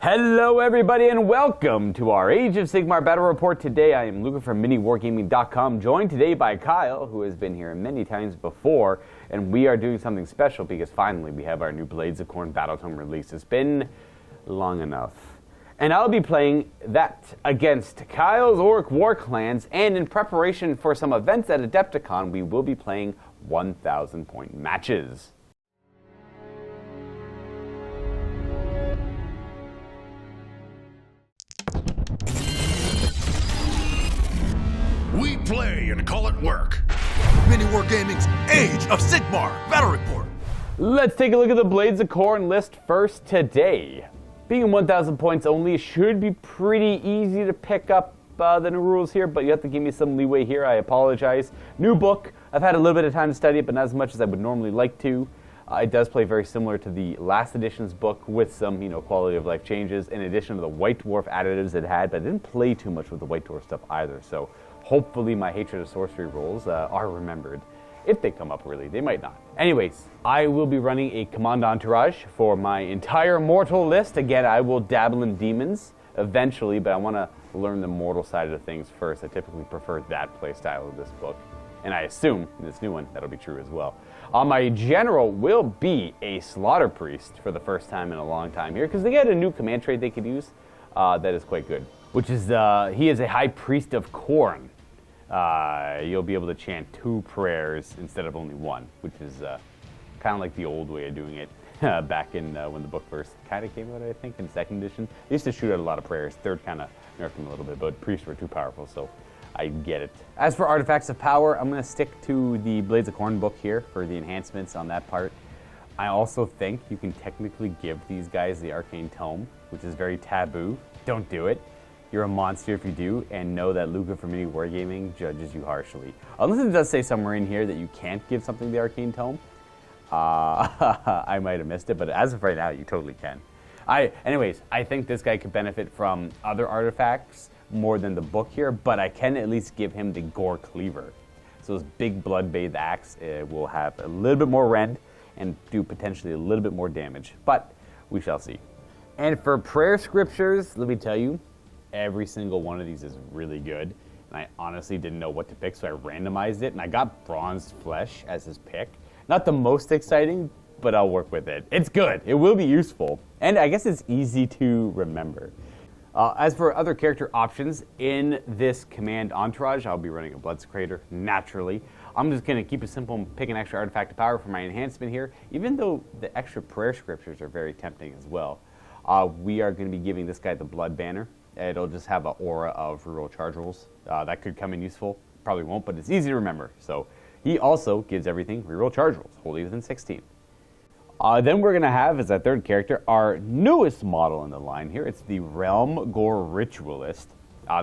Hello everybody and welcome to our Age of Sigmar Battle Report. Today I am Luka from MiniWarGaming.com, joined today by Kyle, who has been here many times before, and we are doing something special because finally we have our new Blades of Khorne Battletome release. It's been long enough. And I'll be playing that against Kyle's Orc War Clans, and in preparation for some events at Adepticon, we will be playing 1,000 point matches. We play and call it work. MiniWarGaming's Age of Sigmar Battle Report. Let's take a look at the Blades of Khorne list first today. Being 1,000 points only should be pretty easy to pick up the new rules here, but you have to give me some leeway here. I apologize. New book. I've had a little bit of time to study it, but not as much as I would normally like to. It does play very similar to the last edition's book with some, quality of life changes in addition to the White Dwarf additives it had, but it didn't play too much with the White Dwarf stuff either, so hopefully my hatred of sorcery rolls are remembered. If they come up, really. They might not. Anyways, I will be running a command entourage for my entire mortal list. Again, I will dabble in demons eventually, but I want to learn the mortal side of things first. I typically prefer that playstyle of this book. And I assume, in this new one, that'll be true as well. My general will be a Slaughter Priest for the first time in a long time here, because they got a new command trait they could use that is quite good. Which is, he is a High Priest of Khorne. You'll be able to chant 2 prayers instead of only 1, which is kind of like the old way of doing it back in when the book first kind of came out, I think, in 2nd edition. They used to shoot out a lot of prayers. 3rd kind of nerfed them a little bit, but priests were too powerful, so I get it. As for artifacts of power, I'm going to stick to the Blades of Khorne book here for the enhancements on that part. I also think you can technically give these guys the Arcane Tome, which is very taboo. Don't do it. You're a monster if you do, and know that Luka from MiniWarGaming judges you harshly. Unless it does say somewhere in here that you can't give something the Arcane Tome. I might have missed it, but as of right now, you totally can. Anyways, I think this guy could benefit from other artifacts more than the book here, but I can at least give him the Gore Cleaver. So this big blood-bathed axe will have a little bit more rend and do potentially a little bit more damage, but we shall see. And for prayer scriptures, let me tell you, every single one of these is really good, and I honestly didn't know what to pick, so I randomized it, and I got Bronzed Flesh as his pick. Not the most exciting, but I'll work with it. It's good. It will be useful, and I guess it's easy to remember. As for other character options, in this command entourage, I'll be running a Bloodsecrator, naturally. I'm just going to keep it simple and pick an extra artifact of power for my enhancement here, even though the extra prayer scriptures are very tempting as well. We are going to be giving this guy the Blood Banner. It'll just have an aura of reroll charge rolls. That could come in useful. Probably won't, but it's easy to remember. So he also gives everything reroll charge rolls, wholly within 16. Then we're going to have, as our 3rd character, our newest model in the line here. It's the Realm Gore Ritualist.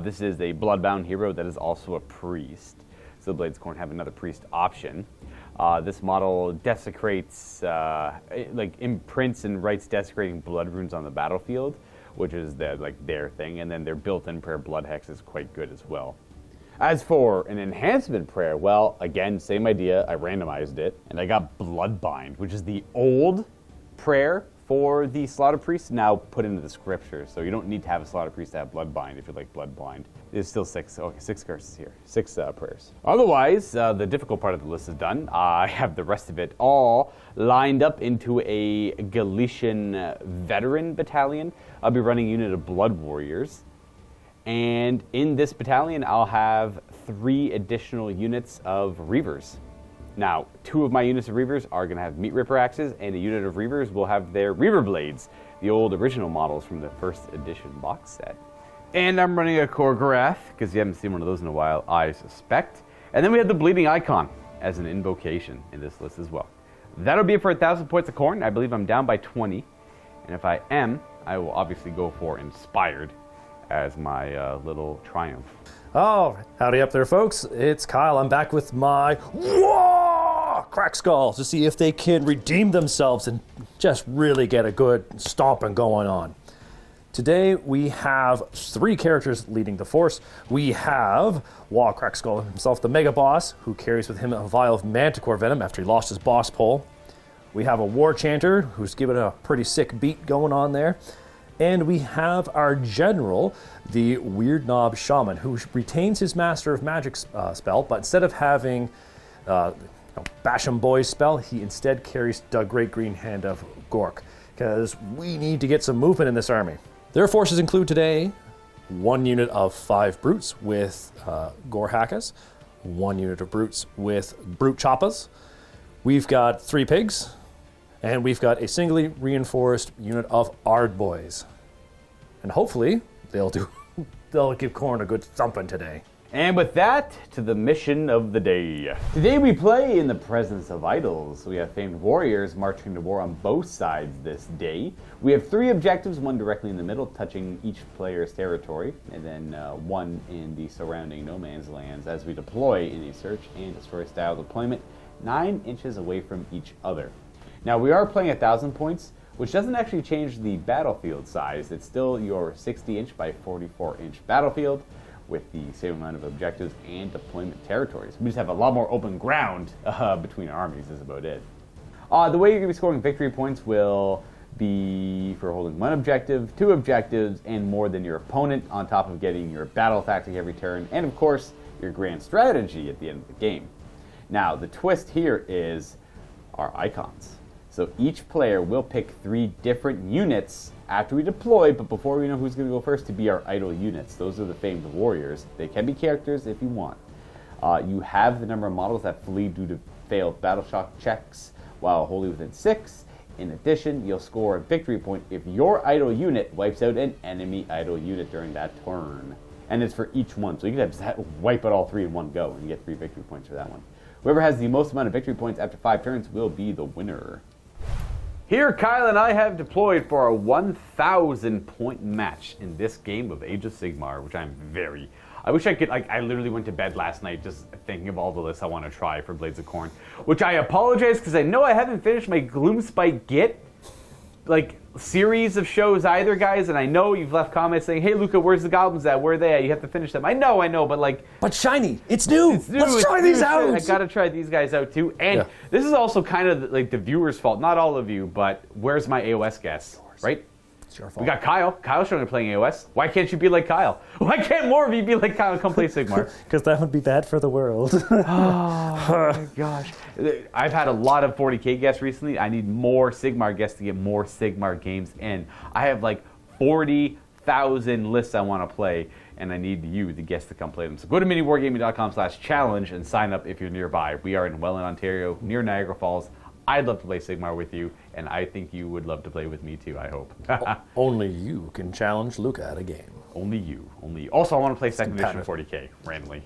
This is a Bloodbound hero that is also a priest. So the Blades of Khorne have another priest option. This model desecrates, imprints and writes desecrating blood runes on the battlefield, which is their thing, and then their built-in prayer blood hex is quite good as well. As for an enhancement prayer, well, again, same idea. I randomized it, and I got Bloodbind, which is the old prayer for the Slaughter Priest, now put into the scriptures. So you don't need to have a Slaughter Priest to have Bloodbind if you're like Bloodblind. There's still 6 curses here, 6 prayers. Otherwise, the difficult part of the list is done. I have the rest of it all lined up into a Galician veteran battalion. I'll be running a unit of Blood Warriors. And in this battalion, I'll have 3 additional units of Reavers. Now, 2 of my units of Reavers are going to have Meat Ripper axes, and a unit of Reavers will have their Reaver blades, the old original models from the 1st edition box set. And I'm running a Korgorath, because you haven't seen one of those in a while, I suspect. And then we have the Bleeding Icon as an invocation in this list as well. That'll be it for 1,000 points of Khorne. I believe I'm down by 20. And if I am, I will obviously go for Inspired as my little triumph. Oh, howdy up there, folks. It's Kyle. I'm back with my crack skulls to see if they can redeem themselves and just really get a good stomping going on. Today we have 3 characters leading the force. We have Crackskull himself, the Mega Boss, who carries with him a vial of Manticore Venom after he lost his boss pole. We have a War Chanter, who's given a pretty sick beat going on there. And we have our general, the Weird Knob Shaman, who retains his Master of Magic spell, but instead of having Bash 'em Boys spell, he instead carries the Great Green Hand of Gork, because we need to get some movement in this army. Their forces include today 1 unit of 5 Brutes with Gore Hackas, 1 unit of Brutes with Brute Choppas. We've got 3 Pigs, and we've got a singly reinforced unit of Ard Boys. And hopefully, they'll give Khorne a good thumping today. And with that, to the mission of the day. Today we play in the presence of idols. We have famed warriors marching to war on both sides this day. We have 3 objectives, one directly in the middle, touching each player's territory, and then 1 in the surrounding no man's lands as we deploy in a search and destroy style deployment 9 inches away from each other. Now we are playing 1,000 points, which doesn't actually change the battlefield size. It's still your 60-inch by 44-inch battlefield, with the same amount of objectives and deployment territories. We just have a lot more open ground between our armies is about it. The way you're going to be scoring victory points will be for holding 1 objective, 2 objectives, and more than your opponent, on top of getting your battle tactic every turn, and of course, your grand strategy at the end of the game. Now, the twist here is our icons. So each player will pick 3 different units after we deploy, but before we know who's going to go first, to be our idol units. Those are the famed warriors. They can be characters if you want. You have the number of models that flee due to failed battle shock checks while wholly within 6. In addition, you'll score a victory point if your idol unit wipes out an enemy idol unit during that turn. And it's for each one, so you can just wipe out all 3 in one go and you get 3 victory points for that one. Whoever has the most amount of victory points after 5 turns will be the winner. Here, Kyle and I have deployed for a 1,000 point match in this game of Age of Sigmar, which I wish I could, I literally went to bed last night just thinking of all the lists I want to try for Blades of Khorne, which I apologize because I know I haven't finished my Gloomspite Git, series of shows either, guys, and I know you've left comments saying, hey, Luka, where's the goblins at? Where are they at? You have to finish them. I know, but But shiny! It's new! Let's try these out! I gotta try these guys out too. And this is also kind of the viewer's fault. Not all of you, but where's my AOS guess? Right? It's your fault. We got Kyle. Kyle's showing up playing AOS. Why can't you be like Kyle? Why can't more of you be like Kyle and come play Sigmar? Because that would be bad for the world. Oh my gosh. I've had a lot of 40k guests recently. I need more Sigmar guests to get more Sigmar games in. I have 40,000 lists I want to play, and I need you, the guests, to come play them. So go to miniwargaming.com/challenge and sign up if you're nearby. We are in Welland, Ontario, near Niagara Falls. I'd love to play Sigmar with you, and I think you would love to play with me too, I hope. Only you can challenge Luka at a game. Only you. Also, I want to play 2nd edition 40k randomly.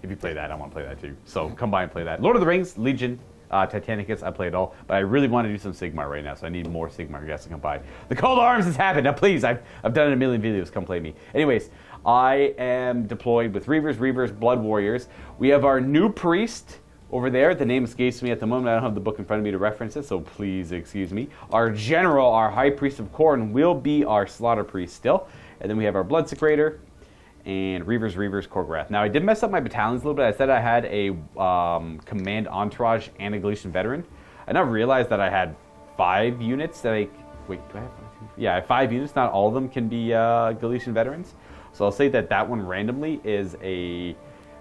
If you play that, I want to play that too. So come by and play that. Lord of the Rings, Legion, Titanicus, I play it all. But I really want to do some Sigmar right now, so I need more Sigmar guests to come by. The Cold Arms has happened. Now please, I've done it a million videos. Come play me. Anyways, I am deployed with Reavers, Blood Warriors. We have our new priest over there. The name escapes me at the moment. I don't have the book in front of me to reference it, so please excuse me. Our general, our High Priest of Khorne, will be our Slaughter Priest still. And then we have our Blood Secretor and Reavers, Korgrath. Now, I did mess up my battalions a little bit. I said I had a Command Entourage and a Galician Veteran. I now realized that I had 5 units that wait, do I have 5? Yeah, I have 5 units. Not all of them can be Galician Veterans. So I'll say that one randomly is a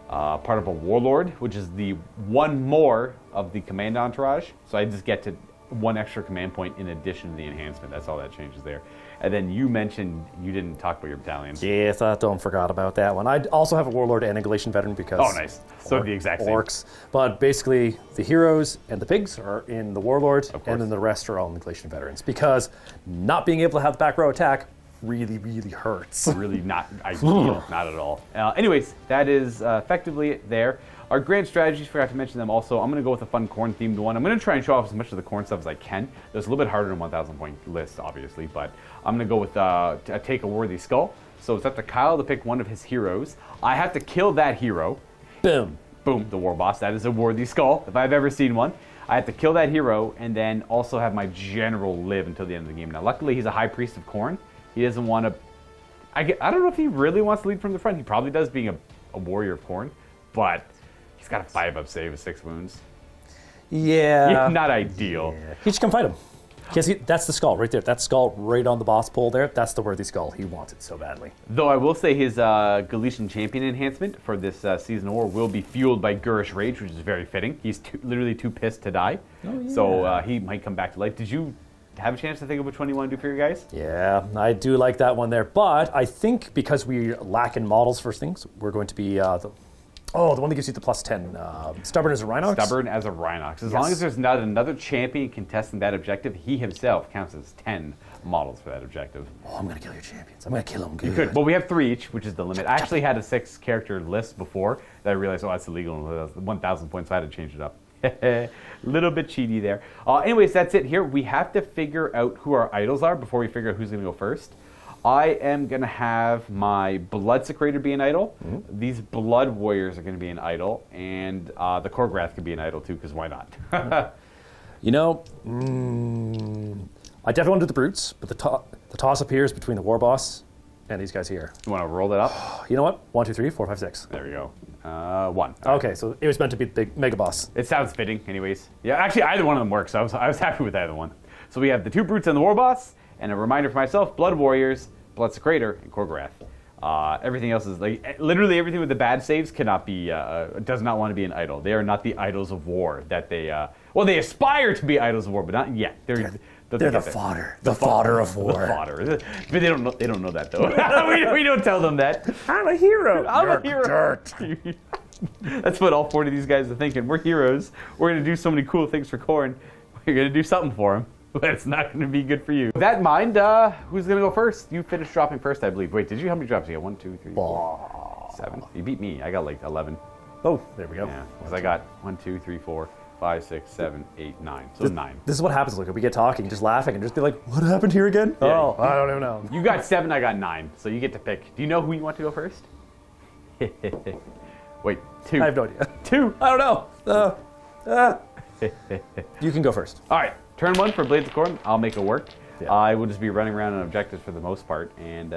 part of a Warlord, which is the 1 more of the Command Entourage. So I just get to 1 extra command point in addition to the enhancement. That's all that changes there. And then you mentioned you didn't talk about your battalions. Yes, I don't forgot about that one. I also have a Warlord and a Galician Veteran because... Oh, nice. So the exact same. Orcs. But basically, the heroes and the pigs are in the Warlord, and then the rest are all in the Galician Veterans. Because not being able to have the back row attack really, really hurts. Really not ideal, not at all. Anyways, that is effectively it there. Our grand strategies, forgot to mention them also. I'm going to go with a fun Khorne themed one. I'm going to try and show off as much of the Khorne stuff as I can. It's a little bit harder than 1,000 point list, obviously, but I'm going to go with take a worthy skull. So it's up to Kyle to pick one of his heroes. I have to kill that hero. Boom. Boom, the war boss. That is a worthy skull, if I've ever seen one. I have to kill that hero and then also have my general live until the end of the game. Now, luckily, he's a High Priest of Khorne. He doesn't want to... I don't know if he really wants to lead from the front. He probably does, being a warrior of Khorne, but he's got a 5-up save with 6 wounds. Yeah. Not ideal. Yeah. He should come fight him. Yeah, see, that's the skull right there. That skull right on the boss pole there. That's the worthy skull. He wants it so badly. Though I will say his Galician champion enhancement for this season of war will be fueled by Gurish Rage, which is very fitting. He's literally too pissed to die. Oh, yeah. So he might come back to life. Did you have a chance to think of which one you want to do for your guys? Yeah, I do like that one there. But I think because we lack in models for things, we're going to be the one that gives you the +10. Stubborn as a Rhinox? Stubborn as a Rhinox. As long as there's not another champion contesting that objective, he himself counts as 10 models for that objective. Oh, I'm going to kill your champions. I'm going to kill them good. You could. Well, we have 3 each, which is the limit. I actually had a 6-character list before that I realized, that's illegal. 1,000 points, so I had to change it up. Little bit cheaty there. Anyways, that's it here. We have to figure out who our idols are before we figure out who's going to go first. I am going to have my Blood Secretor be an idol. Mm-hmm. These Blood Warriors are going to be an idol. And the Korgrath could be an idol too, because why not? I definitely want to do the Brutes, but the toss up here is between the War Boss and these guys here. You want to roll it up? You know what? 1, 2, 3, 4, 5, 6. There we go. 1. Okay, so it was meant to be the big Mega Boss. It sounds fitting, anyways. Yeah, actually, either one of them works. So I was happy with either one. So we have the 2 Brutes and the War Boss, and a reminder for myself: Blood Warriors, Blood Secretor, and Korgrath. Everything else is literally everything with the bad saves cannot be, does not want to be an idol. They are not the idols of war that they, they aspire to be idols of war, but not yet. They're the fodder. The fodder of war. The fodder. But they don't know that, though. we don't tell them that. I'm a hero. I'm a hero. Dirt. That's what all 40 of these guys are thinking. We're heroes. We're going to do so many cool things for Khorne. We're going to do something for them. But it's not going to be good for you. With that in mind, who's going to go first? You finished dropping first, I believe. Wait, how many drops? You got 1, 2, 3, 4, 7. You beat me. I got 11. Oh, there we go. Yeah, because I got 1, 2, 3, 4, 5, 6, 7, 8, 9. So 9. This is what happens, Luka. We get talking, just laughing, and just be like, what happened here again? Yeah. Oh, I don't even know. You got 7, I got 9. So you get to pick. Do you know who you want to go first? Wait, 2. I have no idea. 2. I don't know. You can go first. All right. Turn 1 for Blades of Khorne. I'll make it work. Yeah. I will just be running around on objectives for the most part and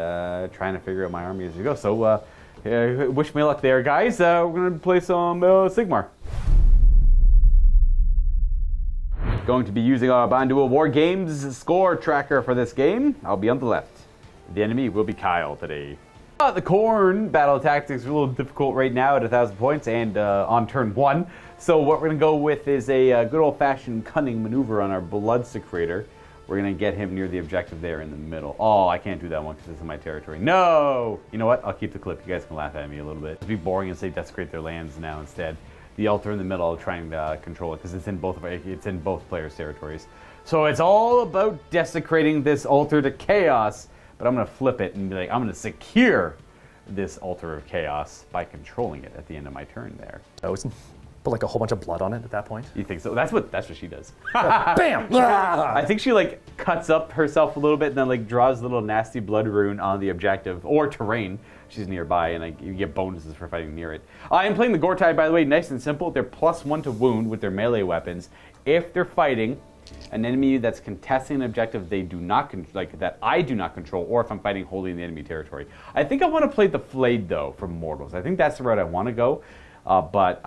trying to figure out my army as we go. So wish me luck there, guys. We're going to play some Sigmar. Going to be using our Banduo War Games score tracker for this game. I'll be on the left. The enemy will be Kyle today. The Khorne battle tactics are a little difficult right now at 1,000 points and on turn 1. So what we're going to go with is a good old-fashioned cunning maneuver on our Blood Secretor. We're going to get him near the objective there in the middle. Oh, I can't do that one because it's in my territory. No! You know what? I'll keep the clip. You guys can laugh at me a little bit. It'll be boring and say desecrate their lands now instead. The altar in the middle, I'll try and control it because it's in both players' territories. So it's all about desecrating this altar to chaos. But I'm going to flip it and be like, I'm going to secure this altar of chaos by controlling it at the end of my turn there. Oh, it's put like a whole bunch of blood on it at that point. You think so? That's what she does. Bam! I think she cuts up herself a little bit and then draws a little nasty blood rune on the objective or terrain. She's nearby and you get bonuses for fighting near it. I am playing the Gortai, by the way, nice and simple. They're +1 to wound with their melee weapons. If they're fighting an enemy that's contesting an objective they do not that I do not control, or if I'm fighting wholly in the enemy territory. I think I want to play the Flayed though for mortals. I think that's the route I want to go, but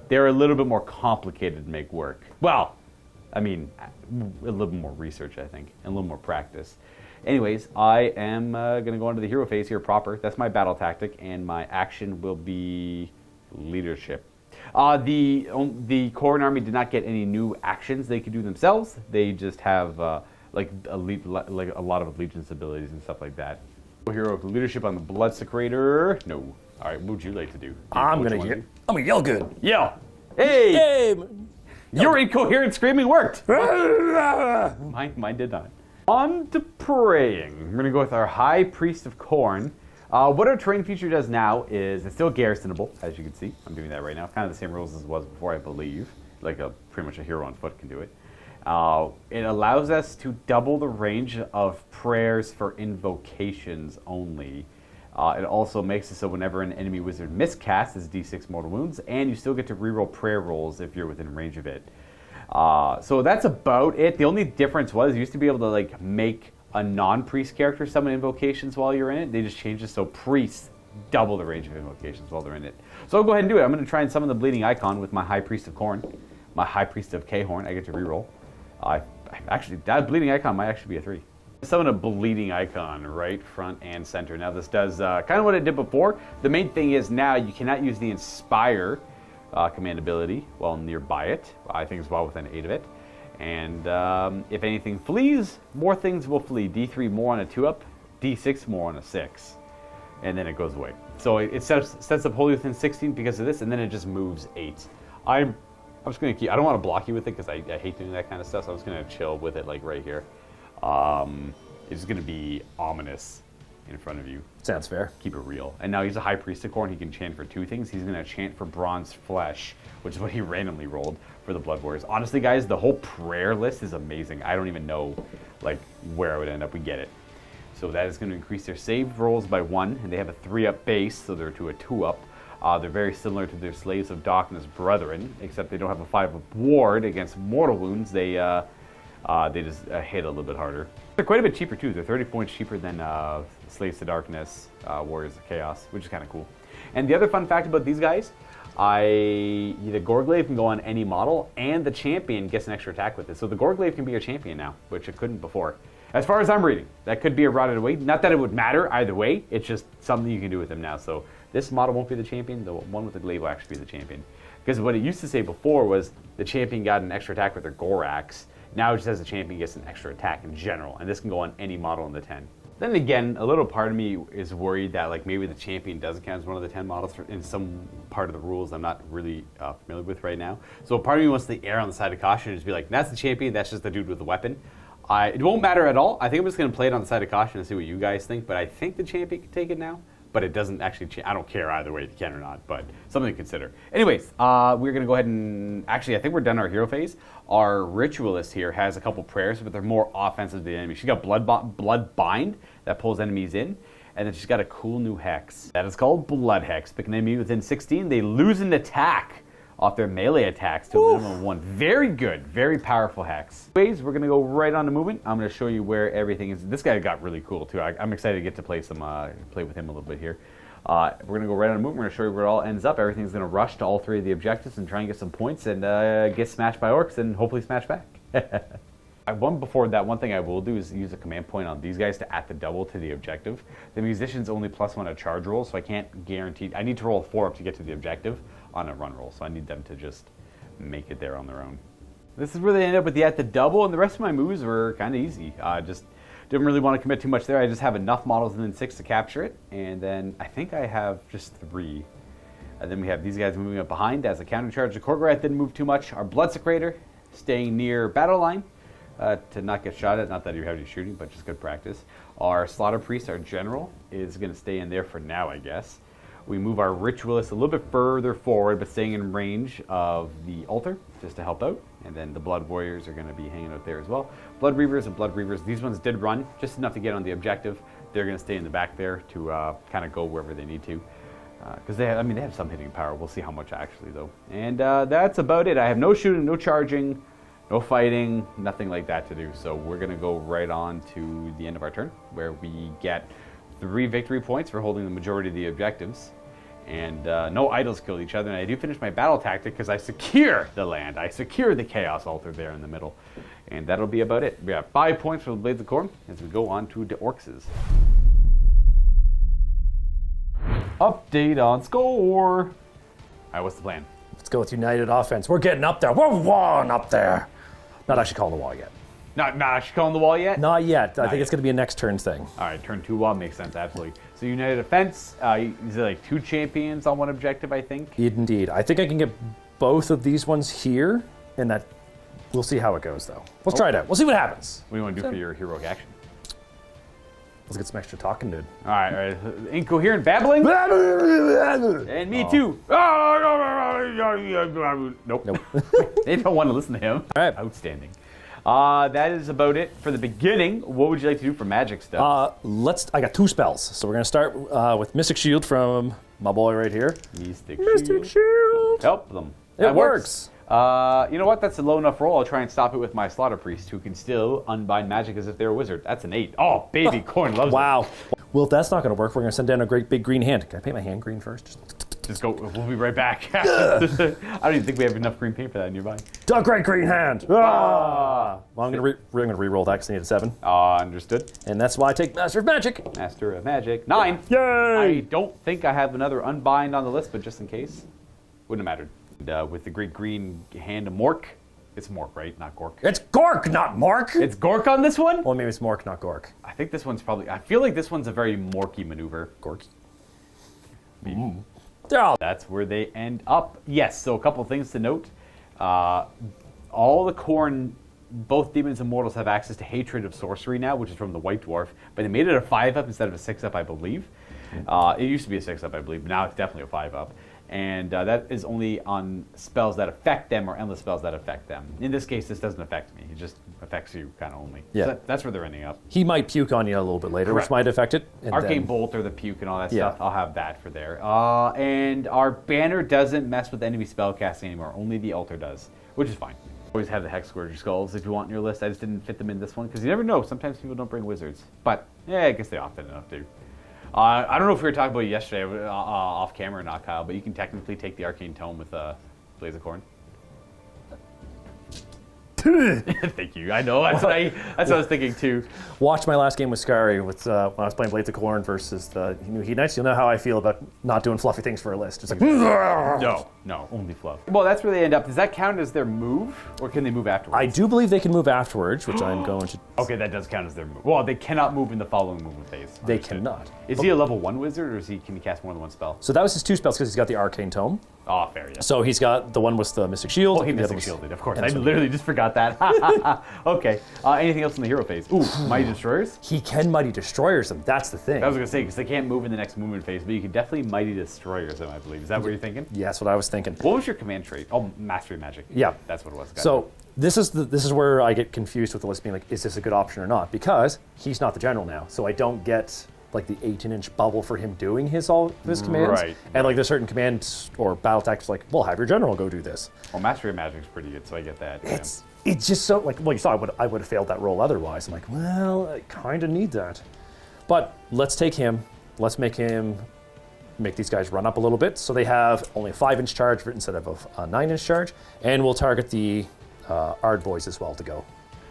they're a little bit more complicated to make work. Well, I mean, a little bit more research, I think, and a little more practice. Anyways, I am going to go into the hero phase here proper. That's my battle tactic, and my action will be leadership. The Khorne army did not get any new actions they could do themselves. They just have a lot of allegiance abilities and stuff like that. Hero leadership on the Blood Secretor. No. All right. What would you like to do? I'm gonna yell good. Yell. Hey. Hey. Your incoherent screaming worked. Mine did not. On to praying. We're gonna go with our High Priest of Khorne. What our terrain feature does now is it's still garrisonable, as you can see. I'm doing that right now. Kind of the same rules as it was before, I believe. Pretty much a hero on foot can do it. It allows us to double the range of prayers for invocations only. It also makes it so whenever an enemy wizard miscasts, it's D6 mortal wounds, and you still get to reroll prayer rolls if you're within range of it. So that's about it. The only difference was you used to be able to make a non-priest character summon invocations while you're in it. They just changed it so priests double the range of invocations while they're in it. So I'll go ahead and do it. I'm going to try and summon the Bleeding Icon with my High Priest of Khorne. My High Priest of Khorne, I get to reroll. I Actually, that bleeding icon might actually be a 3. Summon a bleeding icon right front and center. Now this does kind of what it did before. The main thing is now you cannot use the inspire command ability while nearby it. I think it's well within 8 of it. And if anything flees, more things will flee. D3 more on a 2-up, D6 more on a 6. And then it goes away. So it sets up wholly within 16 because of this, and then it just moves 8. I'm just going to keep, I don't want to block you with it because I hate doing that kind of stuff, so I'm just going to chill with it like right here. It's going to be ominous in front of you. Sounds fair. Keep it real. And now he's a High Priest of Khorne. He can chant for 2 things. He's going to chant for Bronze Flesh, which is what he randomly rolled for the Blood Warriors. Honestly, guys, the whole prayer list is amazing. I don't even know like where I would end up. We get it. So that is going to increase their save rolls by 1, and they have a 3-up base, so they're to a 2-up. They're very similar to their Slaves of Darkness brethren, except they don't have a 5-up ward against mortal wounds. They just hit a little bit harder. They're quite a bit cheaper too. They're 30 points cheaper than Slaves to Darkness, Warriors of Chaos, which is kind of cool. And the other fun fact about these guys, the Gorglaive can go on any model, and the champion gets an extra attack with it. So the Gorglaive can be your champion now, which it couldn't before. As far as I'm reading, that could be a rotted away. Not that it would matter either way. It's just something you can do with him now. So this model won't be the champion. The one with the glaive will actually be the champion. Because what it used to say before was the champion got an extra attack with their Gorax. Now it just says the champion gets an extra attack in general, and this can go on any model in the 10. Then again, a little part of me is worried that like maybe the champion doesn't count as one of the 10 models in some part of the rules I'm not really familiar with right now. So part of me wants to err on the side of caution and just be like, that's the champion, that's just the dude with the weapon. It won't matter at all. I think I'm just going to play it on the side of caution and see what you guys think, but I think the champion can take it now. But it doesn't actually change. I don't care either way if you can or not, but something to consider. Anyways, we're going to go ahead and... Actually, I think we're done our hero phase. Our Ritualist here has a couple prayers, but they're more offensive to the enemy. She's got Blood Bind that pulls enemies in, and then she's got a cool new Hex. That is called Blood Hex. Pick an enemy within 16. They lose an attack off their melee attacks to a minimum of 1. Very good, very powerful Hex. Anyways, we're going to go right on to movement. I'm going to show you where everything is. This guy got really cool too. I'm excited to get to play with him a little bit here. We're going to go right on to movement. We're going to show you where it all ends up. Everything's going to rush to all 3 of the objectives and try and get some points and get smashed by orcs and hopefully smash back. Before that, one thing I will do is use a command point on these guys to add the double to the objective. The musician's only +1 a charge roll, so I can't guarantee. I need to roll a 4-up to get to the objective on a run roll, so I need them to just make it there on their own. This is where they end up with the at the double, and the rest of my moves were kind of easy. Just didn't really want to commit too much there. I just have enough models within 6 to capture it, and then I think I have just 3. And then we have these guys moving up behind as a counter charge. The Korgorath didn't move too much. Our Bloodsecrator staying near battle line to not get shot at. Not that you have any shooting, but just good practice. Our Slaughter Priest, our general, is going to stay in there for now, I guess. We move our Ritualist a little bit further forward, but staying in range of the altar, just to help out. And then the Blood Warriors are going to be hanging out there as well. Blood Reavers and Blood Reavers, these ones did run, just enough to get on the objective. They're going to stay in the back there to kind of go wherever they need to. Because they have some hitting power. We'll see how much actually, though. And that's about it. I have no shooting, no charging, no fighting, nothing like that to do. So we're going to go right on to the end of our turn, where we get 3 victory points for holding the majority of the objectives. And no idols kill each other. And I do finish my battle tactic because I secure the land. I secure the Chaos Altar there in the middle. And that'll be about it. We have 5 points for the Blades of Khorne as we go on to the Orcs'. Update on score. All right, what's the plan? Let's go with United Offense. We're getting up there. We're 1 up there. Not actually calling the wall yet. Not actually calling the wall yet? Not yet. I think it's going to be a next turn thing. All right, turn 2 wall makes sense, absolutely. So United Defense, is it like 2 champions on 1 objective, I think? Indeed. I think I can get both of these ones here, and that we'll see how it goes, though. Let's try it out. We'll see what happens. What do you want to do for your heroic action? Let's get some extra talking, dude. All right. Incoherent babbling? And me too. Nope. They don't want to listen to him. All right. Outstanding. That is about it for the beginning. What would you like to do for magic stuff? I got 2 spells. So we're going to start with Mystic Shield from my boy right here. Mystic Shield. Help them. It works. You know what? That's a low enough roll. I'll try and stop it with my Slaughter Priest, who can still unbind magic as if they're a wizard. That's an 8. Oh, baby, Khorne loves it. Wow. Well, if that's not going to work, we're going to send down a great big green hand. Can I paint my hand green first? Just go. We'll be right back. I don't even think we have enough green paint for that nearby. Duck Great Green Hand! Ah! Well, I'm gonna re-roll that because I need a 7. Understood. And that's why I take Master of Magic. Master of Magic. 9. Yay! I don't think I have another Unbind on the list, but just in case. Wouldn't have mattered. And, with the Great Green Hand of Mork. It's Mork, right? Not Gork. It's Gork, not Mork! It's Gork on this one? Well, maybe it's Mork, not Gork. I think this one's probably... I feel like this one's a very Morky maneuver. Gorky. That's where they end up. Yes, so a couple things to note. All the Khorne, both Demons and Mortals, have access to Hatred of Sorcery now, which is from the White Dwarf. But they made it a 5-up instead of a 6-up, I believe. It used to be a 6-up, I believe, but now it's definitely a 5-up. And that is only on spells that affect them or endless spells that affect them. In this case, this doesn't affect me. It just affects you kind of only. Yeah. So that's where they're ending up. He might puke on you a little bit later, Correct. which might affect it. And Arcane then, Bolt or the puke and all that Yeah. stuff, I'll have that for there. And our banner doesn't mess with enemy spellcasting anymore. Only the altar does, which is fine. Always have the Hex Scourger Skulls if you want in your list. I just didn't fit them in this one because you never know. Sometimes people don't bring wizards. But, yeah, I guess they often enough do. I don't know if we were talking about it yesterday off camera or not, Kyle, but you can technically take the Arcane Tome with Blades of Khorne. Thank you. I know. That's what I was thinking too. watch my last game with Scary with when I was playing Blades of Khorne versus the Heat Knights. You'll know how I feel about not doing fluffy things for a list. It's like, No, only fluff. Well, that's where they end up. Does that count as their move, or can they move afterwards? I do believe they can move afterwards, which I'm going to... Okay, that does count as their move. Well, they cannot move in the following movement phase. They Understood. cannot. Is he a level 1 wizard, or can he cast more than one spell? So that was his 2 spells because he's got the Arcane Tome. Oh, fair, yeah. So he's got the one with the Mystic Shield. Oh, he and the other Mystic was- Shielded, of course. and I so- literally just forgot that. Okay. Anything else in the hero phase? Ooh, Mighty Destroyers? He can Mighty Destroyers them. That's the thing. I was going to say, because they can't move in the next movement phase, but you can definitely Mighty Destroyers them, I believe. Is that what you're thinking? Yeah, that's what I was thinking. What was your command trait? Oh, Mastery Magic. Yeah. That's what it was. Gotcha. So this is where I get confused with the list being like, is this a good option or not? Because he's not the general now, so I don't get like the 18-inch bubble for him doing all of his commands. Right. And like there's certain commands or battle tactics like, well, have your general go do this. Well, Mastery Magic's pretty good, so I get that. Yeah. It's just so like, well, you saw I would have failed that roll otherwise. I'm like, well, I kind of need that. But let's take him. Let's make these guys run up a little bit. So they have only a 5-inch charge instead of a 9-inch charge. And we'll target the Ard boys as well to go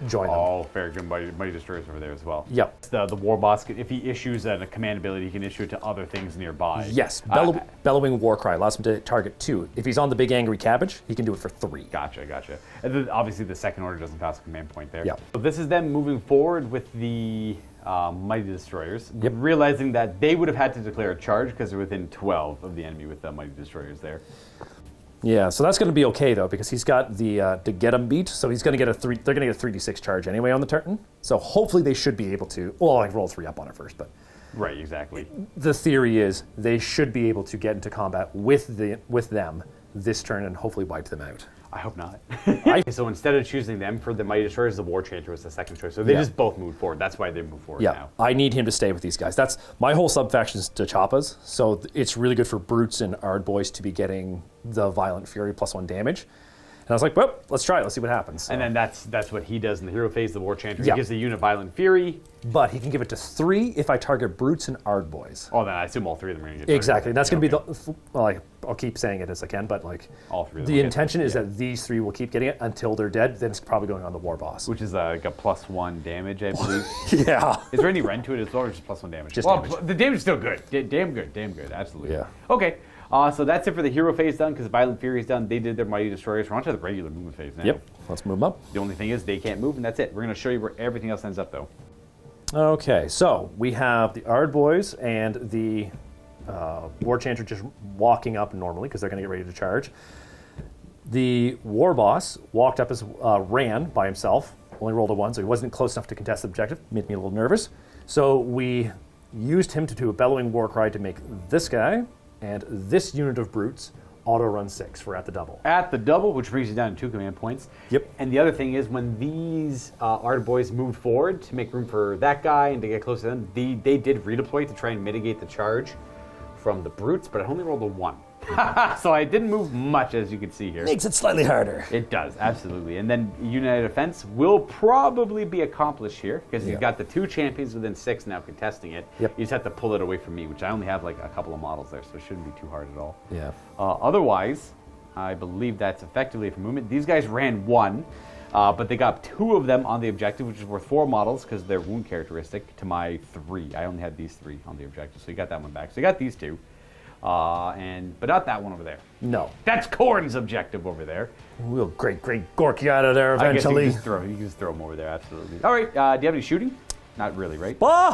join them. Oh, fair. Good. Mighty Destroyers over there as well. Yep. The War Boss, if he issues a command ability, he can issue it to other things nearby. Yes. Bellowing Warcry allows him to target 2. If he's on the Big Angry Cabbage, he can do it for 3. Gotcha. And then obviously the second order doesn't cost a command point there. Yep. So this is them moving forward with the Mighty Destroyers, Yep. realizing that they would have had to declare a charge because they're within 12 of the enemy with the Mighty Destroyers there. Yeah, so that's going to be okay though because he's got the to get him beat, so he's going to get they're going to get a 3d6 charge anyway on the turn. So hopefully they should be able to. Well, I roll 3 up on it first, but Right, exactly. the theory is they should be able to get into combat with them this turn and hopefully wipe them out. I hope not. So instead of choosing them for the Mighty Destroyers, the War Chanter was the second choice. So they just both moved forward. That's why they move forward Yeah, now. I need him to stay with these guys. That's my whole sub-faction is T'Choppas, so it's really good for Brutes and Ard boys to be getting the Violent Fury +1 damage. And I was like, well, let's try it. Let's see what happens. And then that's what he does in the hero phase, the War Chanter. Yeah. He gives the unit Violent Fury. But he can give it to 3 if I target Brutes and Ard boys. Oh, then I assume all 3 of them are going to get Exactly. And that's going to be Okay. the. Well, I'll keep saying it as I can, but like All 3 of them the will get intention it, is yeah. that these 3 will keep getting it until they're dead. Then it's probably going on the War Boss. Which is like a +1 damage, I believe. Yeah. Is there any rend to it as well, or just +1 damage? Just well, damage. the damage is still good. Damn good, absolutely. Yeah. Okay, so that's it for the hero phase done, because Violent Fury is done. They did their Mighty Destroyers. We're on to the regular movement phase now. Yep. Let's move them up. The only thing is they can't move, and that's it. We're going to show you where everything else ends up, though. Okay, so we have the Ard boys and the War Chanter just walking up normally because they're going to get ready to charge. The War Boss walked up as ran by himself, only rolled a 1, so he wasn't close enough to contest the objective. Made me a little nervous. So we used him to do a Bellowing Warcry to make this guy and this unit of Brutes auto run 6 for at the double. At the double, which brings you down to 2 command points. Yep. And the other thing is, when these Ard boys moved forward to make room for that guy and to get close to them, they did redeploy to try and mitigate the charge from the Brutes, but it only rolled a 1. So I didn't move much, as you can see here. Makes it slightly harder. It does, absolutely. And then United Defense will probably be accomplished here because you've got the 2 champions within 6 now contesting it. Yep. You just have to pull it away from me, which I only have like a couple of models there, so it shouldn't be too hard at all. Yeah. Otherwise, I believe that's effectively for movement. These guys ran 1, but they got 2 of them on the objective, which is worth 4 models because they're wound characteristic to my 3. I only had these 3 on the objective, so you got that one back. So you got these 2. But not that one over there. No. That's Khorne's objective over there. We'll great Gorky out of there eventually. I guess you can just throw him over there, absolutely. All right, do you have any shooting? Not really, right? What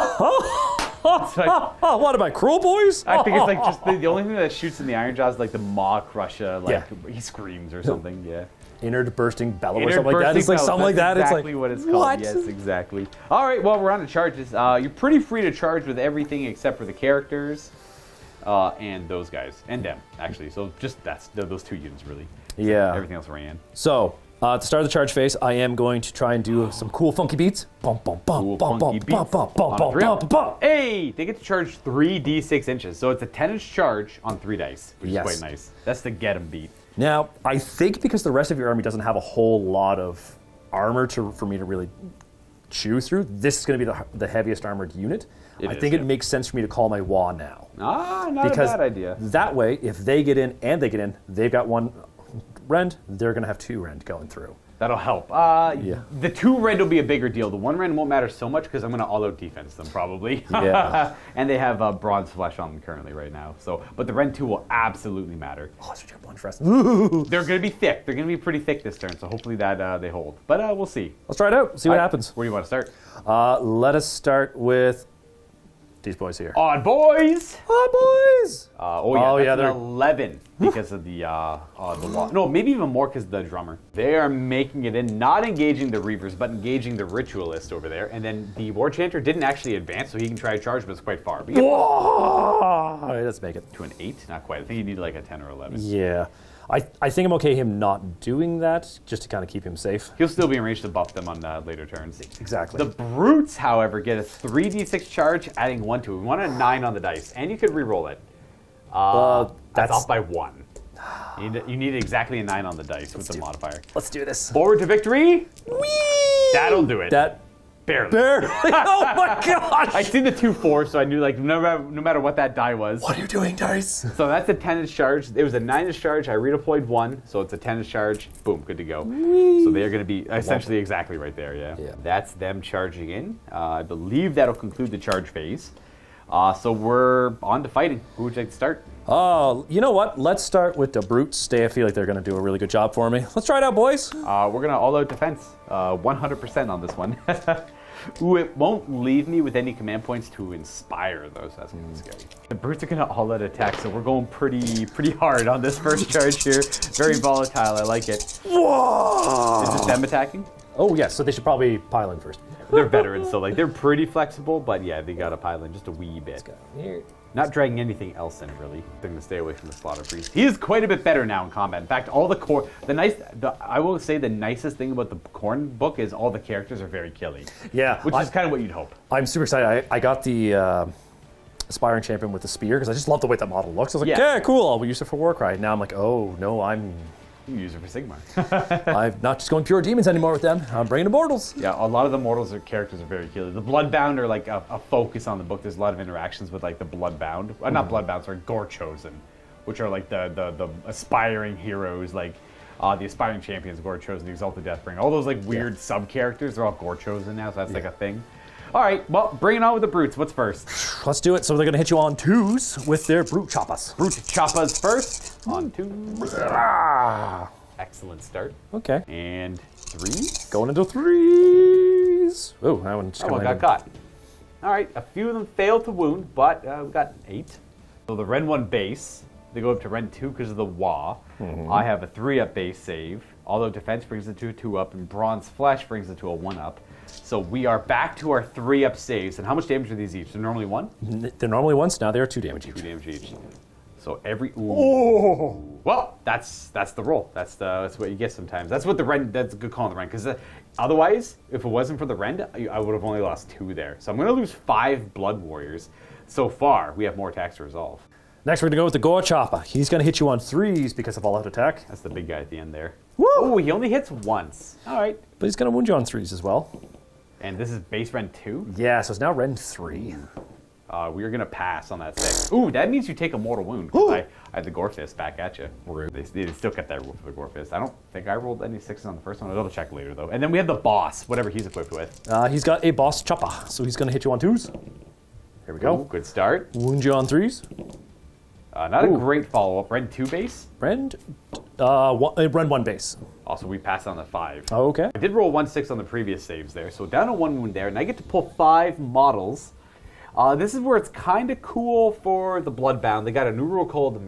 am I, cruel boys? I think it's like just the only thing that shoots in the Ironjawz is like the Maw Crusher, like he screams or something, yeah. Inner bursting bellow or something like that. It's like something like that. Exactly it's like what it's called. Yes, exactly. All right, well, we're on to charges. You're pretty free to charge with everything except for the characters. And those guys, and them, actually. So just those 2 units, really. Yeah. Everything else ran. So, to start the charge phase, I am going to try and do some cool funky beats. Bum, bum, bum, Cool bum, funky bum, beats. bum, bum, On bum, a 3 bum, up. bum. Hey, they get to charge 3d6 inches. So it's a 10-inch charge on 3 dice, which Yes. is quite nice. That's the get 'em beat. Now, I think because the rest of your army doesn't have a whole lot of armor for me to really chew through, this is going to be the heaviest armored unit. I think it makes sense for me to call my Wa now. Not Because a bad idea. that way, if they get in and they get in, they've got 1 rend, they're going to have 2 rend going through. That'll help. Yeah. The 2 rend will be a bigger deal. The 1 rend won't matter so much because I'm going to all-out defense them probably. Yeah. And they have bronze flesh on them currently right now. So, but the rend 2 will absolutely matter. Oh, that's what you're for us. They're going to be thick. They're going to be pretty thick this turn. So hopefully that they hold. But we'll see. Let's try it out. See what happens. Where do you want to start? Let us start with these boys here. On boys. boys! That's they're an 11 because of the wall. No, maybe even more because of the drummer. They are making it in, not engaging the Reavers, but engaging the Ritualist over there. And then the War Chanter didn't actually advance, so he can try to charge, but it's quite far. But All right, let's make it. to an 8? Not quite. I think you need like a 10 or 11. Yeah. I think I'm okay him not doing that, just to kind of keep him safe. He'll still be in range to buff them on later turns. Exactly. The Brutes, however, get a 3d6 charge, adding 1 to it. We want a 9 on the dice, and you could re-roll it. That's off by 1. You need exactly a 9 on the dice with the modifier. Let's do this. Forward to victory. Whee! That'll do it. That barely. Oh my gosh! I see the 2-4, so I knew like no matter what that die was. What are you doing, dice? So that's a 10-inch charge. It was a 9-inch charge. I redeployed 1, so it's a 10-inch charge. Boom, good to go. So they're going to be essentially exactly right there, yeah. That's them charging in. I believe that'll conclude the charge phase. So we're on to fighting. Who would you like to start? Oh, you know what? Let's start with the Brutes. I feel like they're going to do a really good job for me. Let's try it out, boys. We're going to all-out defense. 100% on this one. Ooh, it won't leave me with any command points to inspire those. That's going to be scary. The Brutes are going to all-out attack, so we're going pretty hard on this first charge here. Very volatile. I like it. Whoa! Is it them attacking? Oh, yes. So they should probably pile in first. They're veterans, so like they're pretty flexible, but yeah, they got to pile in just a wee bit. Here. Not dragging anything else in, really. They're going to stay away from the Slaughter Priest. He is quite a bit better now in combat. In fact, all the core, I will say the nicest thing about the Khorne book is all the characters are very killy. Yeah. Which is kind of what you'd hope. I'm super excited. I got the Aspiring Champion with the spear because I just love the way that model looks. I was like, yeah, cool, I'll use it for Warcry. Now I'm like, oh, no, You use it for Sigmar. I'm not just going pure demons anymore with them. I'm bringing immortals. Yeah, a lot of the mortals or characters are very killy. The Bloodbound are like a focus on the book. There's a lot of interactions with like the Bloodbound. Not Bloodbound, sorry, Gore Chosen, which are like the aspiring heroes, like the aspiring champions, Gore Chosen, the Exalted Deathbringer. All those like weird sub-characters, they're all Gore Chosen now, so that's like a thing. All right, well, bring it on with the Brutes. What's first? Let's do it. So they're going to hit you on 2s with their Brute Choppas. Brute Choppas first. On 2. Excellent start. Okay. And 3. Going into 3s. Oh, that one just Got caught. All right, a few of them failed to wound, but we got 8. So the Ren 1 base, they go up to Ren 2 because of the Wa. I have a 3-up base save. Although defense brings it to a 2-up, and Bronze Flesh brings it to a 1-up. So we are back to our 3-up saves. And how much damage are these each? They're normally 1? They're normally 1s, now they're 2 damage each. 2 damage each. So every well, that's the roll. That's what you get sometimes. That's what the Rend. That's a good call on the Rend because otherwise, if it wasn't for the Rend, I would have only lost 2 there. So I'm going to lose 5 Blood Warriors. So far, we have more attacks to resolve. Next, we're going to go with the Gore Chopper. He's going to hit you on 3s because of all-out attack. That's the big guy at the end there. Woo! Oh, he only hits once. All right. But he's going to wound you on 3s as well. And this is base rend 2? Yeah, so it's now rend 3. We are going to pass on that 6. Ooh, that means you take a mortal wound. 'Cause I had the Gore Fist back at you. Rude. They still kept that rule for the Gore Fist. I don't think I rolled any 6s on the first one. I'll double check later, though. And then we have the boss, whatever he's equipped with. He's got a Boss Chopper, so he's going to hit you on 2s. Here we go. Ooh, good start. Wound you on 3s. Not a great follow-up. Rend 2 base. Rend 1 base. Also, we passed on the 5. Oh, okay. I did roll 1/6 on the previous saves there, so down to 1 wound there, and I get to pull 5 models. This is where it's kind of cool for the Bloodbound. They got a new rule called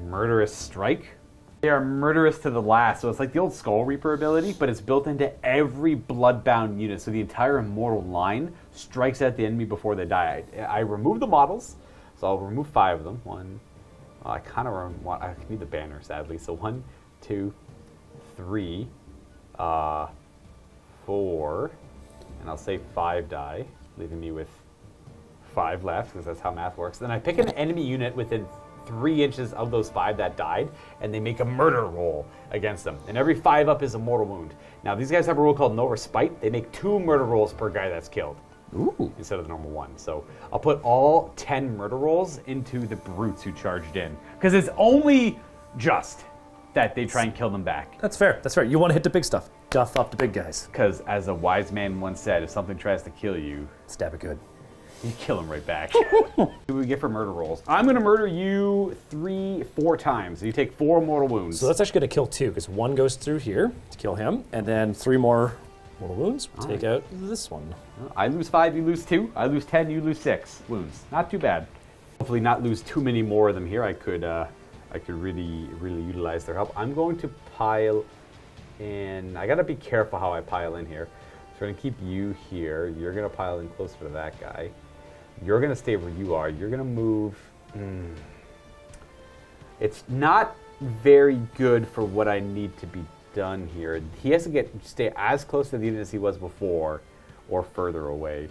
Murderous Strike. They are murderous to the last, so it's like the old Skull Reaper ability, but it's built into every Bloodbound unit, so the entire Immortal line strikes at the enemy before they die. I remove the models, so I'll remove 5 of them. I kind of want. I need the banner, sadly. So 1, 2, 3, 4, and I'll say 5 die, leaving me with 5 left, because that's how math works. Then I pick an enemy unit within 3 inches of those 5 that died, and they make a murder roll against them. And every 5 up is a mortal wound. Now, these guys have a rule called No Respite. They make 2 murder rolls per guy that's killed. Ooh. Instead of the normal 1. So I'll put all 10 murder rolls into the brutes who charged in. Because it's only just that they try and kill them back. That's fair. That's fair. You want to hit the big stuff. Guff up the big guys. Because as a wise man once said, if something tries to kill you, Stab it good. you kill him right back. What do we get for murder rolls? I'm going to murder you 4 times. So you take 4 mortal wounds. So that's actually going to kill 2, because 1 goes through here to kill him, and then 3 more mortal wounds. We'll take out this one. I lose 5, you lose 2. I lose 10, you lose 6 wounds. Not too bad. Hopefully not lose too many more of them here. I could really utilize their help. I'm going to pile in. I got to be careful how I pile in here. So we're going to keep you here. You're going to pile in closer to that guy. You're going to stay where you are. You're going to move. It's not very good for what I need to be done here. He has to stay as close to the unit as he was before, or further away.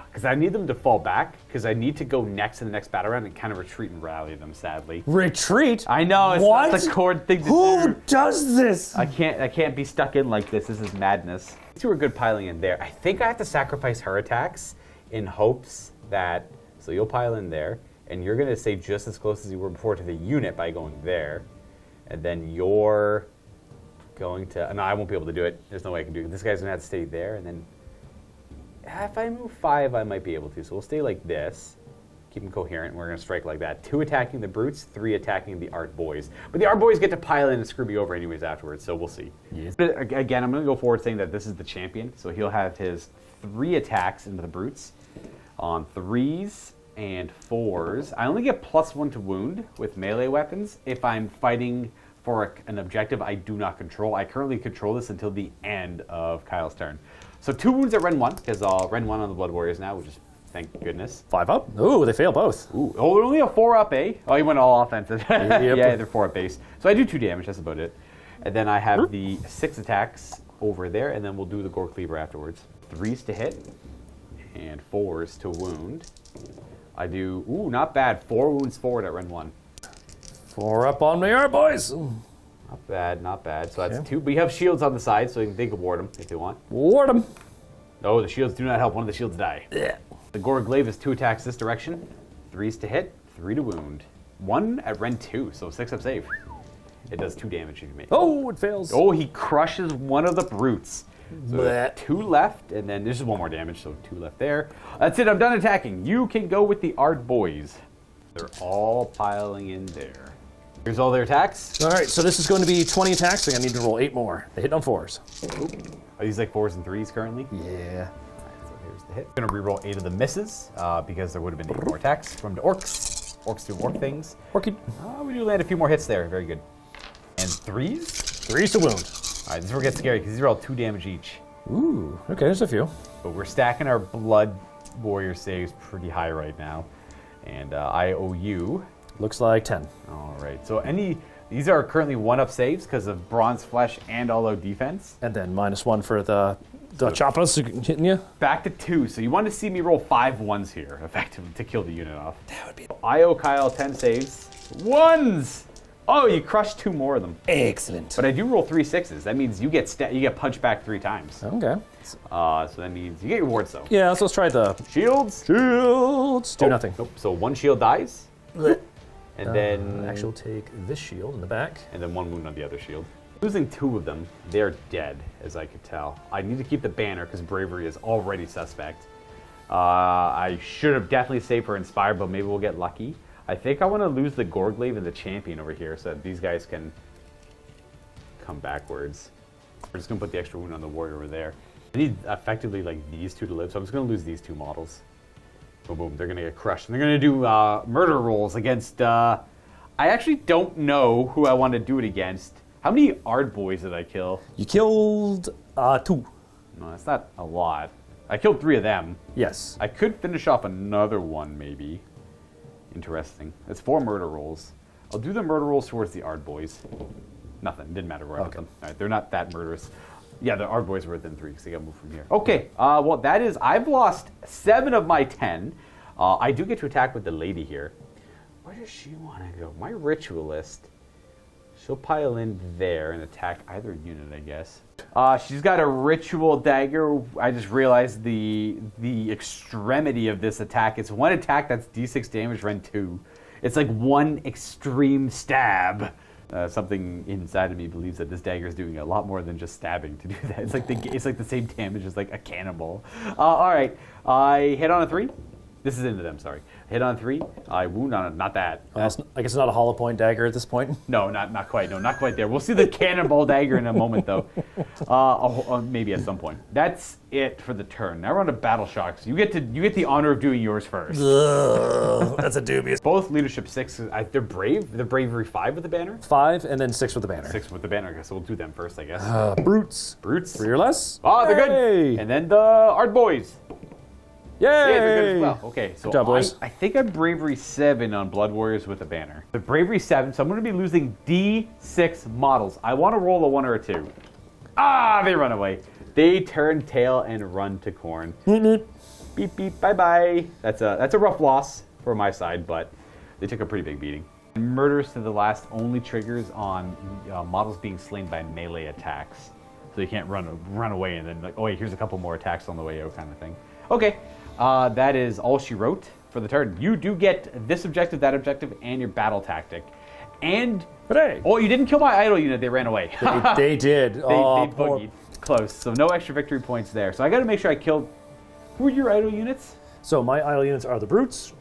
Because I need them to fall back, because I need to go next in the next battle round and kind of retreat and rally them, sadly. Retreat? I know, it's what? not the cord thing to do. Who does this? I can't be stuck in like this. This is madness. These two are good piling in there. I think I have to sacrifice her attacks in hopes that, so you'll pile in there, and you're going to stay just as close as you were before to the unit by going there. And then you're going to, no, I won't be able to do it. There's no way I can do it. This guy's going to have to stay there, and then if I move 5, I might be able to. So we'll stay like this. Keep them coherent. We're going to strike like that. 2 attacking the brutes, 3 attacking the art boys. But the art boys get to pile in and screw me over anyways afterwards, so we'll see. Yes. But again, I'm going to go forward saying that this is the champion. So he'll have his 3 attacks into the brutes on 3s and 4s. I only get +1 to wound with melee weapons if I'm fighting for an objective I do not control. I currently control this until the end of Kyle's turn. So 2 wounds at Ren 1, because I'll Ren 1 on the Blood Warriors now, which is thank goodness. 5 up? Ooh, they fail both. Ooh, oh, only a 4 up, eh? Oh, he went all offensive. Yep. Yeah, they're 4 up base. So I do 2 damage, that's about it. And then I have the 6 attacks over there, and then we'll do the Gore Cleaver afterwards. 3s to hit, and 4s to wound. I do, ooh, not bad, 4 wounds forward at Ren 1. 4 up on me, art boys. Not bad, not bad. So that's 2. We have shields on the side, so they can ward them if they want. Ward them. No, the shields do not help. One of the shields die. Yeah. The Gore Glaive is 2 attacks this direction. 3s to hit, 3 to wound. 1 at Ren 2, so 6 up save. It does 2 damage if you make it. Oh, it fails. Oh, he crushes one of the brutes. So Blech. 2 left, and then there's just 1 more damage, so 2 left there. That's it, I'm done attacking. You can go with the art boys. They're all piling in there. Here's all their attacks. All right, so this is going to be 20 attacks. So I need to roll 8 more. They hit on 4s. Are these like 4s and 3s currently? Yeah. So here's the hit. I'm going to reroll 8 of the misses because there would have been 8 more attacks from the orcs. Orcs do orc things. Orchid. We do land a few more hits there. Very good. And 3s? 3s to wound. All right, this is where it gets scary because these are all 2 damage each. Ooh, okay, there's a few. But we're stacking our Blood Warrior saves pretty high right now. And I owe you. Looks like 10. All right. So any These are currently 1-up saves because of bronze flesh and all out defense. And then -1 for the choppers hitting you. Back to 2. So you want to see me roll 5 1s here, effectively, to kill the unit off. That would be... I owe Kyle 10 saves. 1s! Oh, you crushed 2 more of them. Excellent. But I do roll 3 6s. That means you get punched back 3 times. Okay. So that means you get your wards, though. Yeah, so let's try the... Shields. Do nothing. Nope. So 1 shield dies. And then... Actually, take this shield in the back. And then 1 wound on the other shield. Losing 2 of them, they're dead, as I could tell. I need to keep the banner because bravery is already suspect. I should have definitely saved for Inspire, but maybe we'll get lucky. I think I want to lose the Gorglaive and the Champion over here so that these guys can come backwards. We're just going to put the extra wound on the warrior over there. I need effectively like these 2 to live, so I'm just going to lose these 2 models. Boom, boom, they're going to get crushed. And they're going to do murder rolls against... I actually don't know who I want to do it against. How many Ard boys did I kill? You killed 2. No, that's not a lot. I killed 3 of them. Yes. I could finish off another one, maybe. Interesting. It's 4 murder rolls. I'll do the murder rolls towards the Ard boys. Nothing. Didn't matter where I put them. All right, they're not that murderous. Yeah, the Ard boys were within 3 because they got moved from here. Okay. Well, that is... I've lost 7 of my 10. I do get to attack with the lady here. Where does she want to go? My ritualist... She'll pile in there and attack either unit, I guess. She's got a ritual dagger. I just realized the extremity of this attack. It's 1 attack that's d6 damage, rend 2. It's like 1 extreme stab. Something inside of me believes that this dagger is doing a lot more than just stabbing to do that. It's like the same damage as like a cannonball. All right, I hit on a 3. This is into them, sorry. Hit on 3. I wound on it. Not that. I guess it's not a hollow point dagger at this point. No, not quite. No, not quite there. We'll see the cannonball dagger in a moment, though. Maybe at some point. That's it for the turn. Now we're on to Battle Shocks. You get the honor of doing yours first. That's a dubious. Both leadership 6. They're brave. They're bravery 5 with the banner. 5 and then 6 with the banner. 6 with the banner. So we'll do them first, I guess. Brutes. Brutes. 3 or less. Oh, they're Hey! good. And then the Ard boys. Yay! Yeah, they're good as well. Okay, so Good job, boys. I think I'm Bravery 7 on Blood Warriors with a banner. The Bravery 7, so I'm going to be losing D6 models. I want to roll a 1 or a 2. Ah, they run away. They turn tail and run to Khorne. Beep, beep, bye-bye. That's a rough loss for my side, but they took a pretty big beating. Murders to the last only triggers on models being slain by melee attacks. So you can't run away and then like, oh wait, here's a couple more attacks on the way out kind of thing. Okay. That is all she wrote for the turn. You do get this objective, that objective, and your battle tactic. And... Hooray! Oh, you didn't kill my idol unit. They ran away. They did. They boogied. Close. So no extra victory points there. So I got to make sure I killed... Who are your idol units? So my idol units are the brutes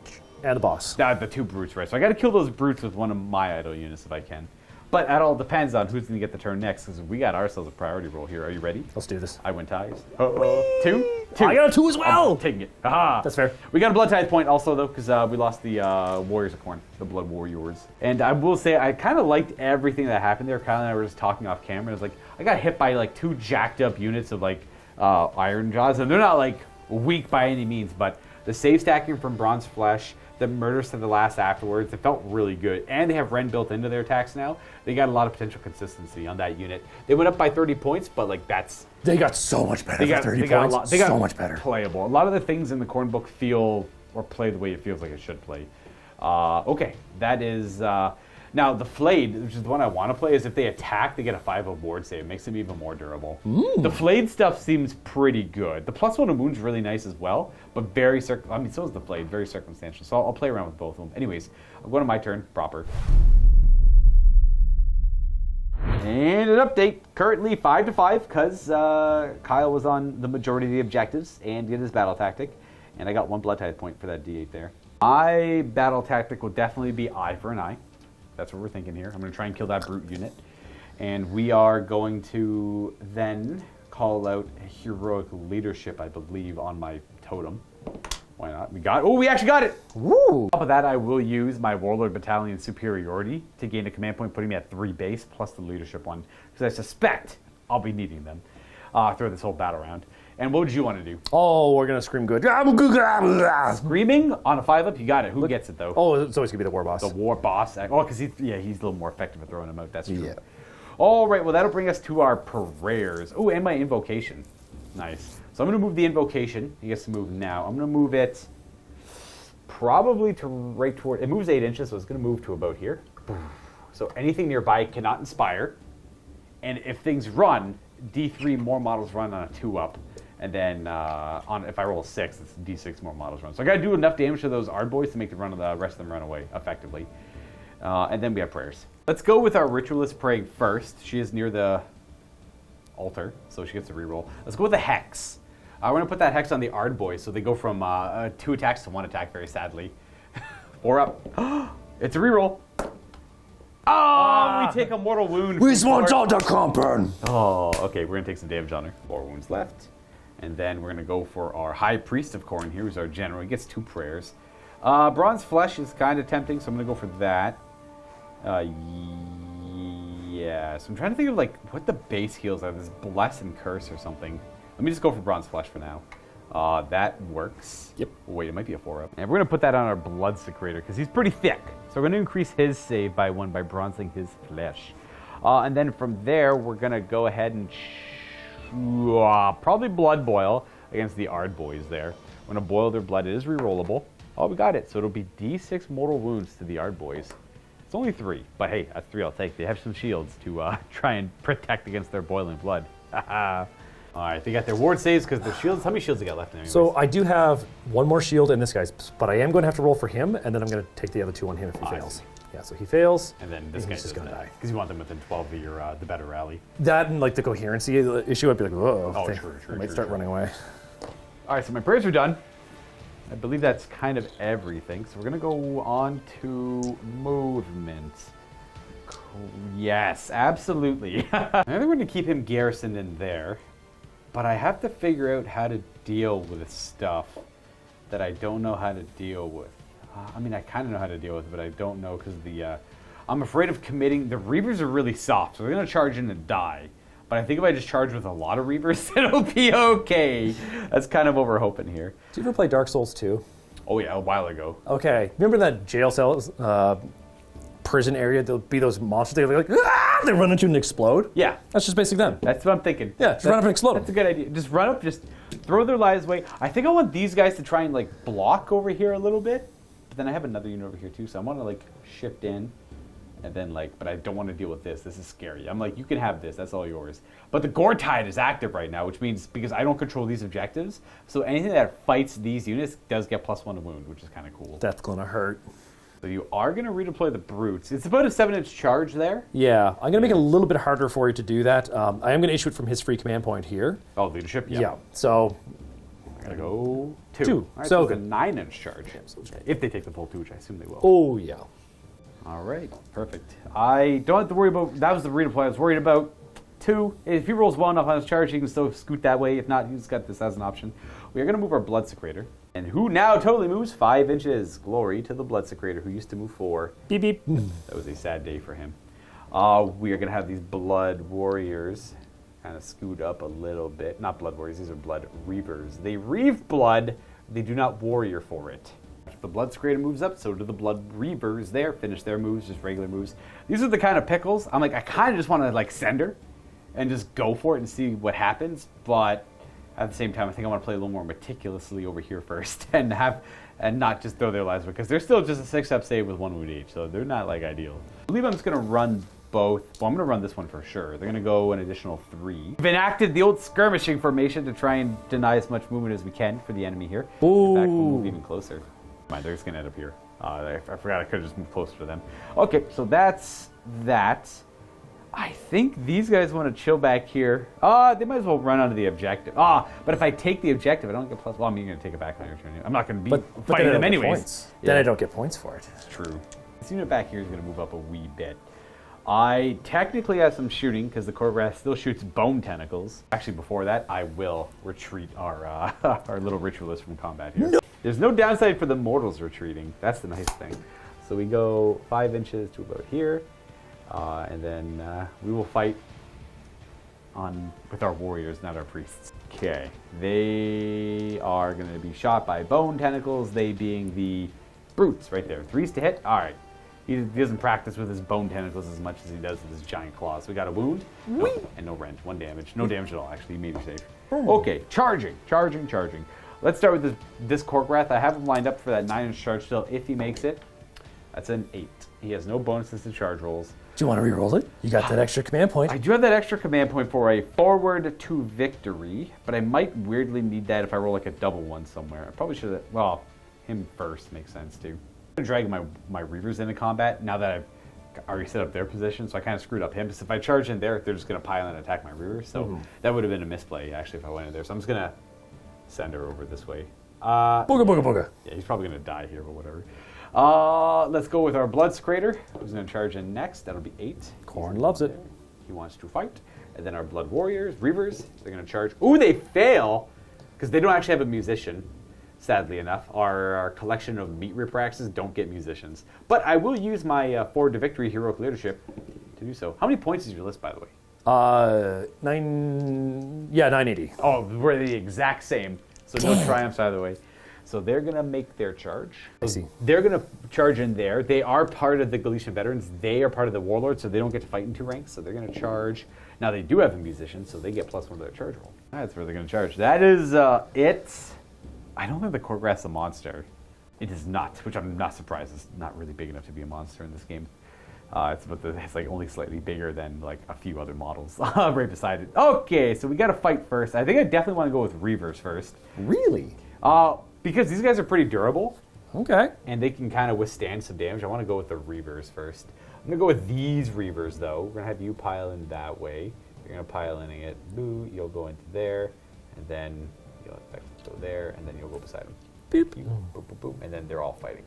and the boss. The 2 brutes, right. So I got to kill those brutes with one of my idol units if I can. But that all depends on who's going to get the turn next, because we got ourselves a priority roll here. Are you ready? Let's do this. I win ties. 2? I got a 2 as well! I'm taking it. Aha! That's fair. We got a blood tithe point also, though, because we lost the Warriors of Khorne, the Blood Warriors. And I will say, I kind of liked everything that happened there. Kyle and I were just talking off camera. It was like, I got hit by like 2 jacked up units of like Ironjawz, and they're not like weak by any means, but the save stacking from Bronze Flesh, the murders to the last afterwards, it felt really good. And they have Rend built into their attacks now. They got a lot of potential consistency on that unit. They went up by 30 points, but like that's... They got so much better for 30 points. They got so much better. Playable. A lot of the things in the Khorne book feel or play the way it feels like it should play. Okay, that is... now, the Flayed, which is the one I want to play, is if they attack, they get a 5-0 ward save. It makes them even more durable. The Flayed stuff seems pretty good. The +1 to wound's really nice as well, but very so is the Flayed, very circumstantial. So I'll play around with both of them. Anyways, I'm going to my turn, proper. And an update, currently 5-5, because Kyle was on the majority of the objectives and did his battle tactic, and I got 1 blood tithe point for that D8 there. My battle tactic will definitely be eye for an eye. That's what we're thinking here. I'm going to try and kill that brute unit. And we are going to then call out heroic leadership, I believe, on my totem. Why not? We actually got it! Woo! On top of that, I will use my Warlord Battalion Superiority to gain a command point, putting me at 3 base, plus the leadership one, because I suspect I'll be needing them throughout this whole battle round. And what would you want to do? Oh, we're going to scream good. Screaming on a 5-up? You got it. Who gets it, though? Oh, it's always going to be the war boss. The war boss. Oh, because he's a little more effective at throwing them out. That's true. Yeah. All right, well, that'll bring us to our prayers. Oh, and my invocation. Nice. So I'm going to move the invocation. He gets to move now. I'm going to move it probably to right toward... It moves 8 inches, so it's going to move to about here. So anything nearby cannot inspire. And if things run, D3 more models run on a 2-up. And then if I roll a 6, it's D6 more models run. So I got to do enough damage to those Ard boys to make the rest of them run away effectively. And then we have prayers. Let's go with our ritualist praying first. She is near the altar, so she gets a reroll. Let's go with the hex. We're going to put that hex on the Ard boys, so they go from 2 attacks to 1 attack, very sadly. 4 up. It's a reroll. Oh, we take a mortal wound. We want all the compound. Oh, okay, we're going to take some damage on her. 4 wounds left. And then we're going to go for our High Priest of Khorne here, who's our general. He gets 2 prayers. Bronze Flesh is kind of tempting, so I'm going to go for that. Yeah, so I'm trying to think of like what the base heals are. This Bless and Curse or something. Let me just go for Bronze Flesh for now. That works. Yep. Wait, it might be a 4-up. And we're going to put that on our Blood Secretor because he's pretty thick. So we're going to increase his save by 1 by bronzing his flesh. And then from there, we're going to go ahead and probably Blood Boil against the Ard boys there. We're going to boil their blood. It is rerollable. Oh, we got it. So it'll be D6 mortal wounds to the Ard boys. It's only 3, but hey, that's 3 I'll take. They have some shields to try and protect against their boiling blood. All right, they got their ward saves because their shields. How many shields they got left in there? So I do have 1 more shield in this guy's, but I am going to have to roll for him, and then I'm going to take the other 2 on him if he fails. Yeah, so he fails. And then this guy's just going to die. Because you want them within 12 of your the better rally. That and like the coherency issue, I'd be like, whoa. Oh, they true, might start running away. All right, so my prayers are done. I believe that's kind of everything. So we're going to go on to movement. Yes, absolutely. I think we're going to keep him garrisoned in there. But I have to figure out how to deal with stuff that I don't know how to deal with. I mean, I kind of know how to deal with it, but I don't know because I'm afraid of committing. The Reavers are really soft, so they're going to charge in and die. But I think if I just charge with a lot of Reavers, it'll be okay. That's kind of what we're hoping here. Did you ever play Dark Souls 2? Oh, yeah, a while ago. Okay. Remember that jail cell prison area? There'll be those monsters. They're like, ah! They run into and explode? Yeah. That's just basically them. That's what I'm thinking. Yeah, just run up and explode them. That's a good idea. Just run up, just throw their lives away. I think I want these guys to try and, like, block over here a little bit. But then I have another unit over here, too, so I want to, like, shift in. And then, like, but I don't want to deal with this. This is scary. I'm like, you can have this. That's all yours. But the Gore Tide is active right now, which means because I don't control these objectives, so anything that fights these units does get +1 to wound, which is kind of cool. That's going to hurt. So you are going to redeploy the Brutes. It's about a 7-inch charge there. Yeah, I'm going to make it a little bit harder for you to do that. I am going to issue it from his free command point here. Oh, leadership? Yeah. So I'm going to go 2. Two. All right, So it's a good. 9-inch charge. Yeah, so it's good. If they take the full 2, which I assume they will. Oh, yeah. All right, perfect. I don't have to worry about, that was the redeploy I was worried about. 2, if he rolls well enough on his charge, he can still scoot that way. If not, he's got this as an option. We are going to move our Blood Secretor. And who now totally moves 5 inches. Glory to the Blood Secretor, who used to move 4. Beep, beep. That was a sad day for him. We are going to have these Blood Warriors kind of scoot up a little bit. Not Blood Warriors, these are Blood Reavers. They reave blood, they do not warrior for it. If the Blood Secretor moves up, so do the Blood Reavers there. Finish their moves, just regular moves. These are the kind of pickles. I'm like, I kind of just want to like send her and just go for it and see what happens. But at the same time, I think I want to play a little more meticulously over here first and not just throw their lives away, because they're still just a 6-up save with 1 wound each, so they're not like ideal. I believe I'm just going to run both. Well, I'm going to run this one for sure. They're going to go an additional 3. We've enacted the old skirmishing formation to try and deny as much movement as we can for the enemy here. Ooh. In fact, we'll move even closer. Mind, they're just going to end up here. I forgot I could have just moved closer to them. Okay, so that's that. I think these guys want to chill back here. They might as well run onto the objective. But if I take the objective, I don't get +1. Well, I'm going to take it back on your turn. I'm not going to be fighting them anyways. Then I don't get points for it. It's true. This unit back here is going to move up a wee bit. I technically have some shooting because the Korgrath still shoots bone tentacles. Actually, before that, I will retreat our our little ritualist from combat here. No. There's no downside for the mortals retreating. That's the nice thing. So we go 5 inches to about here. And then we will fight with our warriors, not our priests. Okay, they are going to be shot by bone tentacles, they being the brutes right there. 3s to hit. All right. He doesn't practice with his bone tentacles as much as he does with his giant claws. We got a wound. Nope. And no rend. 1 damage. No damage at all, actually. He made me safe. Okay, charging. Let's start with this Korgrath. I have him lined up for that 9-inch charge still if he makes it. That's an 8. He has no bonuses to charge rolls. Do you want to re-roll it? You got that extra command point. I do have that extra command point for a forward to victory, but I might weirdly need that if I roll like a double one somewhere. I probably should have, well, him first makes sense too. I'm dragging my Reavers into combat now that I've already set up their position, so I kind of screwed up him. Because if I charge in there, they're just going to pile in and attack my Reavers, so that would have been a misplay actually if I went in there. So I'm just going to send her over this way. Booga. Yeah, he's probably going to die here, but whatever. Let's go with our Bloodsecrator, who's going to charge in next. That'll be 8. Khorne loves it. He wants to fight. And then our Blood Warriors, Reavers, they're going to charge. Ooh, they fail! Because they don't actually have a musician, sadly enough. Our collection of meat ripper axes don't get musicians. But I will use my forward to victory heroic leadership to do so. How many points is your list, by the way? 980. Oh, we're the exact same. So no triumphs either way. So they're going to make their charge. I see. They're going to charge in there. They are part of the Galician veterans. They are part of the warlords, so they don't get to fight in 2 ranks. So they're going to charge. Now they do have a musician, so they get +1 to their charge roll. That's where they're going to charge. That is it. I don't think the Korgrath's a monster. It is not, which I'm not surprised. It's not really big enough to be a monster in this game. It's like only slightly bigger than like a few other models right beside it. Okay, so we got to fight first. I think I definitely want to go with Reavers first. Really? Because these guys are pretty durable. Okay. And they can kind of withstand some damage. I want to go with the Reavers first. I'm going to go with these Reavers, though. We're going to have you pile in that way. You're going to pile in it. Boo, you'll go into there. And then you'll go there. And then you'll go beside them. Boop. Boop, boop, boop. And then they're all fighting.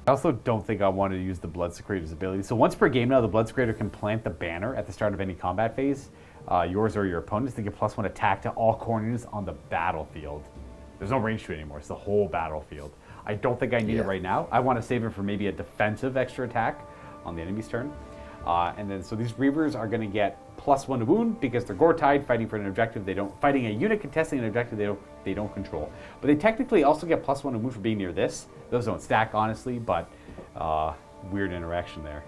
I also don't think I want to use the Bloodsecrator's ability. So once per game now, the Bloodsecrator can plant the banner at the start of any combat phase. Yours or your opponent's. They get +1 attack to all corners on the battlefield. There's no range to it anymore. It's the whole battlefield. I don't think I need it right now. I want to save it for maybe a defensive extra attack on the enemy's turn. And then so these Reavers are going to get +1 to wound because they're gore-tied, fighting for an objective fighting a unit contesting an objective they don't control. But they technically also get +1 to wound for being near this. Those don't stack, honestly, but weird interaction there.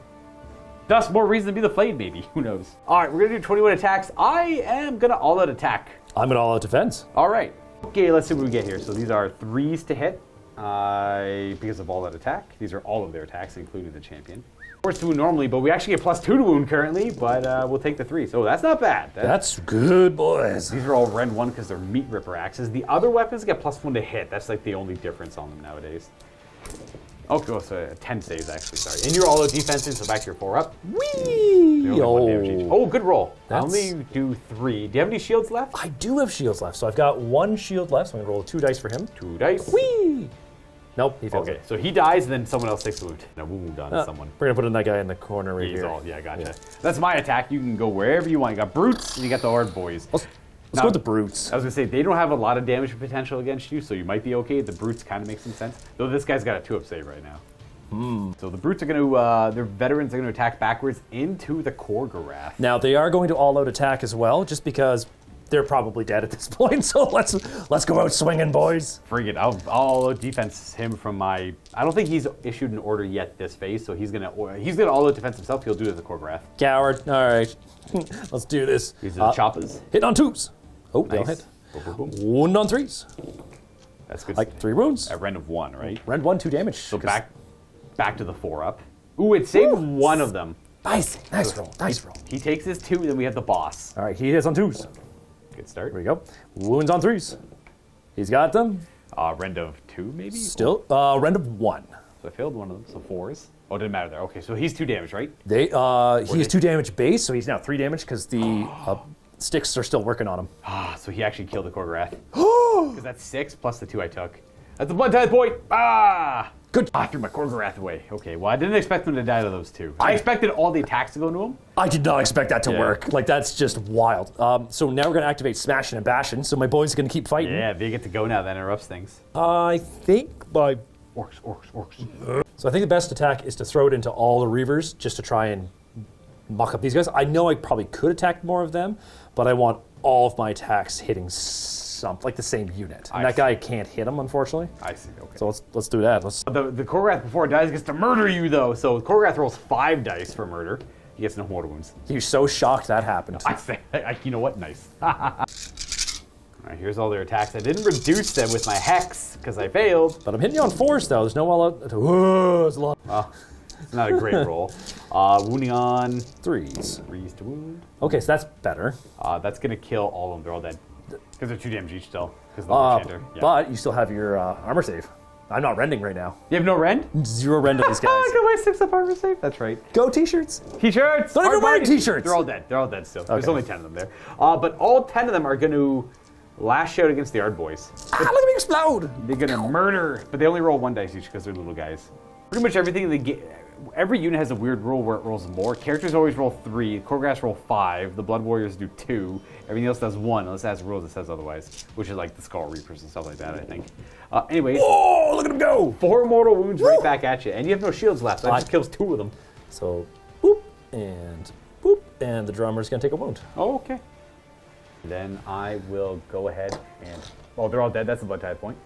Thus, more reason to be the flayed, maybe. Who knows? All right, we're going to do 21 attacks. I am going to all-out attack. I'm going to all-out defense. All right. Okay, let's see what we get here. So these are 3s to hit because of all-out attack. These are all of their attacks, including the champion. 4s to wound normally, but we actually get +2 to wound currently, but we'll take the 3. So that's not bad. That's good, boys. These are all Rend 1 because they're meat ripper axes. The other weapons get +1 to hit. That's like the only difference on them nowadays. Okay, so 10 saves actually, sorry. And you're all-out defensive, so back to your 4 up. Whee! Oh, good roll. That's... I only do 3. Do you have any shields left? I do have shields left, so I've got 1 shield left, so I'm going to roll 2 dice for him. 2 dice. Whee! Nope, he fails. Okay, so he dies, and then someone else takes a wound. No, we'll move on to someone. We're going to put in that guy in the corner right here. Yeah, gotcha. Yeah. That's my attack. You can go wherever you want. You got brutes, and you got the hard boys. Let's go with the brutes. I was going to say, they don't have a lot of damage potential against you, so you might be okay. The brutes kind of make some sense. Though this guy's got a 2-up save right now. So the brutes are going to, their veterans are going to attack backwards into the Korgrath. Now, they are going to all-out attack as well, just because they're probably dead at this point, so let's go out swinging, boys. Frig it. I'll all-out defense him from my... I don't think he's issued an order yet this phase, so he's going to all-out defense himself. He'll do it as a Korgrath. Coward. All right. Let's do this. These are the choppers. Hit on 2s. Oh, Nice. they'll hit. Boom, boom, boom. Wound on 3s. That's good. Like 3 wounds. At Rend of 1, right? Rend 1, 2 damage. So back to the 4-up. Ooh, it saved one of them. Nice roll. He takes his 2, then we have the boss. All right, he hits on 2s. Good start. Here we go. Wounds on 3s. He's got them. Rend of 2, maybe? Still, Rend of 1. So I failed one of them, so 4s. Oh, it didn't matter there. Okay, so he's 2 damage, right? He has 2 damage base, so he's now 3 damage because the sticks are still working on him. So he actually killed the Korgrath. Because that's 6 plus the 2 I took. That's the blood tithe boy! Good. I threw my Korgrath away. Okay, well, I didn't expect him to die to those 2. I expected all the attacks to go into him. I did not expect that to work. Like, that's just wild. So now we're going to activate Smashing and Bashing, so my boys are going to keep fighting. Yeah, they get to go now. That interrupts things. I think by... Orcs. So I think the best attack is to throw it into all the Reavers just to try and muck up these guys. I know I probably could attack more of them, but I want all of my attacks hitting like the same unit. And that guy can't hit him, unfortunately. I see. Okay. So let's do that. The Korgoth before it dies gets to murder you though. So Korgoth rolls 5 dice for murder. He gets no mortal wounds. He was so shocked that happened. I say, you know what? Nice. All right, here's all their attacks. I didn't reduce them with my hex because I failed. But I'm hitting you on 4s though. There's no wall. It's a lot. It's not a great roll. Wounding on 3s. 3s to wound. Okay, so that's better. That's gonna kill all of them. They're all dead. Because they're 2 damage each still. Yeah. But you still have your armor save. I'm not rending right now. You have no rend? 0 rend of these guys. I got my 6 up armor save. That's right. Go t-shirts. T-shirts. Don't even wear t-shirts. They're all dead. They're all dead still. Okay. There's only 10 of them there. But all 10 of them are going to lash out against the Ard boys. Look at me explode. They're going to murder. But they only roll 1 dice each because they're little guys. Pretty much everything in the game. Every unit has a weird rule where it rolls more. Characters always roll 3. Korgoths roll 5. The Blood Warriors do 2. Everything else does 1, unless it has rules that says otherwise, which is like the Skull Reapers and stuff like that, I think. Anyways. Oh, look at him go! 4 mortal wounds right back at you, and you have no shields left. That just kills 2 of them. So, and the drummer's gonna take a wound. Oh, okay. Then I will go ahead and. Oh, they're all dead. That's a blood tithe point.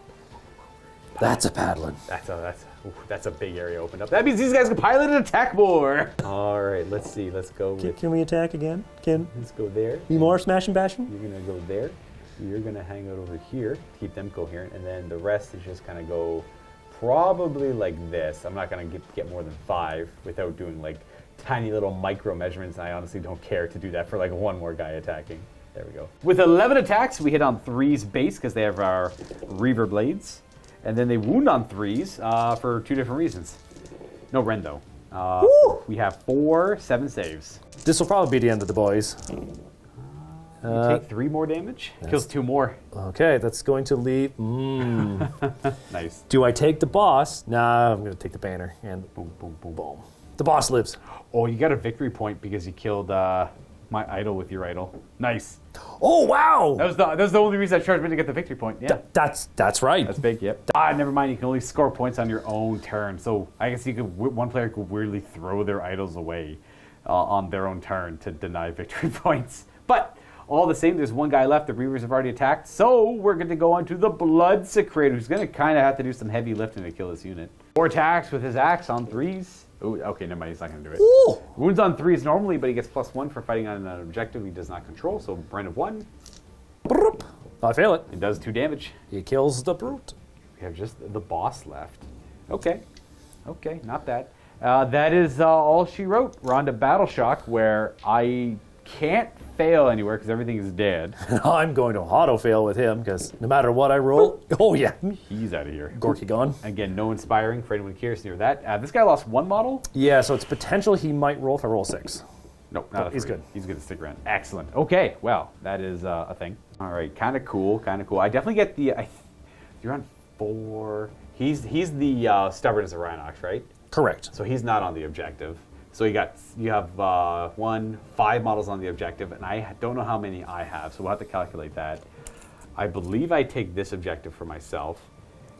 That's a paddling. That's a big area opened up. That means these guys can pilot and attack more. All right, let's see. Let's go. Can we attack again? Let's go there. Be more smash and bashing? You're gonna go there. You're gonna hang out over here, keep them coherent, and then the rest is just kind of go probably like this. I'm not gonna get more than 5 without doing like tiny little micro measurements, and I honestly don't care to do that for like 1 more guy attacking. There we go. With 11 attacks, we hit on 3's base because they have our Reaver Blades. And then they wound on 3s for 2 different reasons. No rend though. We have 4 7 saves. This will probably be the end of the boys. You take 3 more damage. Kills 2 more. Okay, that's going to leave. Nice. Do I take the boss? Nah, I'm going to take the banner. And boom, boom, boom, boom. The boss lives. Oh, you got a victory point because you killed my idol with your idol. Nice. Oh, wow! That was the only reason I charged me to get the victory point. Yeah. That's right. That's big, yep. Never mind, you can only score points on your own turn. So I guess one player could weirdly throw their idols away on their own turn to deny victory points. But all the same, there's 1 guy left. The Reavers have already attacked. So we're going to go on to the Blood Secretor, who's going to kind of have to do some heavy lifting to kill this unit. 4 attacks with his axe on 3s. Ooh, okay, never mind, he's not going to do it. Ooh. Wounds on 3s normally, but he gets +1 for fighting on an objective he does not control. So brand of 1. I fail it. It does 2 damage. He kills the brute. We have just the boss left. Okay, not bad. That is all she wrote. We're on to Battle Shock, where I can't fail anywhere because everything is dead. I'm going to auto fail with him because no matter what I roll, oh yeah, He's out of here. Gorky gone. Again, no inspiring for anyone curious near that. This guy lost 1 model. Yeah, so it's potential he might roll if I roll 6. Nope, not a 3. He's good. He's going to stick around. Excellent. Okay, well, that is a thing. All right, kind of cool. I definitely get the. You're on 4. He's the stubbornness of Rhinox, right? Correct. So he's not on the objective. So you have 5 models on the objective, and I don't know how many I have, so we'll have to calculate that. I believe I take this objective for myself,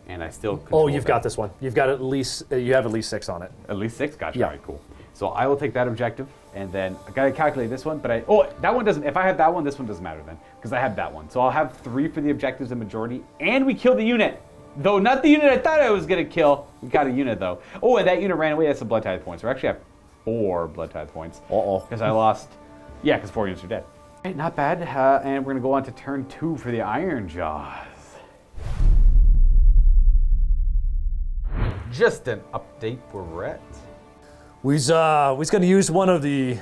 and I still control Oh, you've got this one. You've got you have at least 6 on it. At least 6? Gotcha. Yeah. All right, cool. So I will take that objective, and then I gotta calculate this one, but that one doesn't, if I have that one, this one doesn't matter then, because I have that one. So I'll have 3 for the objectives and majority, and we kill the unit. Though not the unit I thought I was gonna kill. We got a unit though. Oh, and that unit ran away, that's some blood tithe points. We actually have 4 blood tithe points. Because I lost, because 4 units are dead. All right, not bad, and we're gonna go on to turn 2 for the Ironjawz. Just an update where we're at. We's gonna use one of the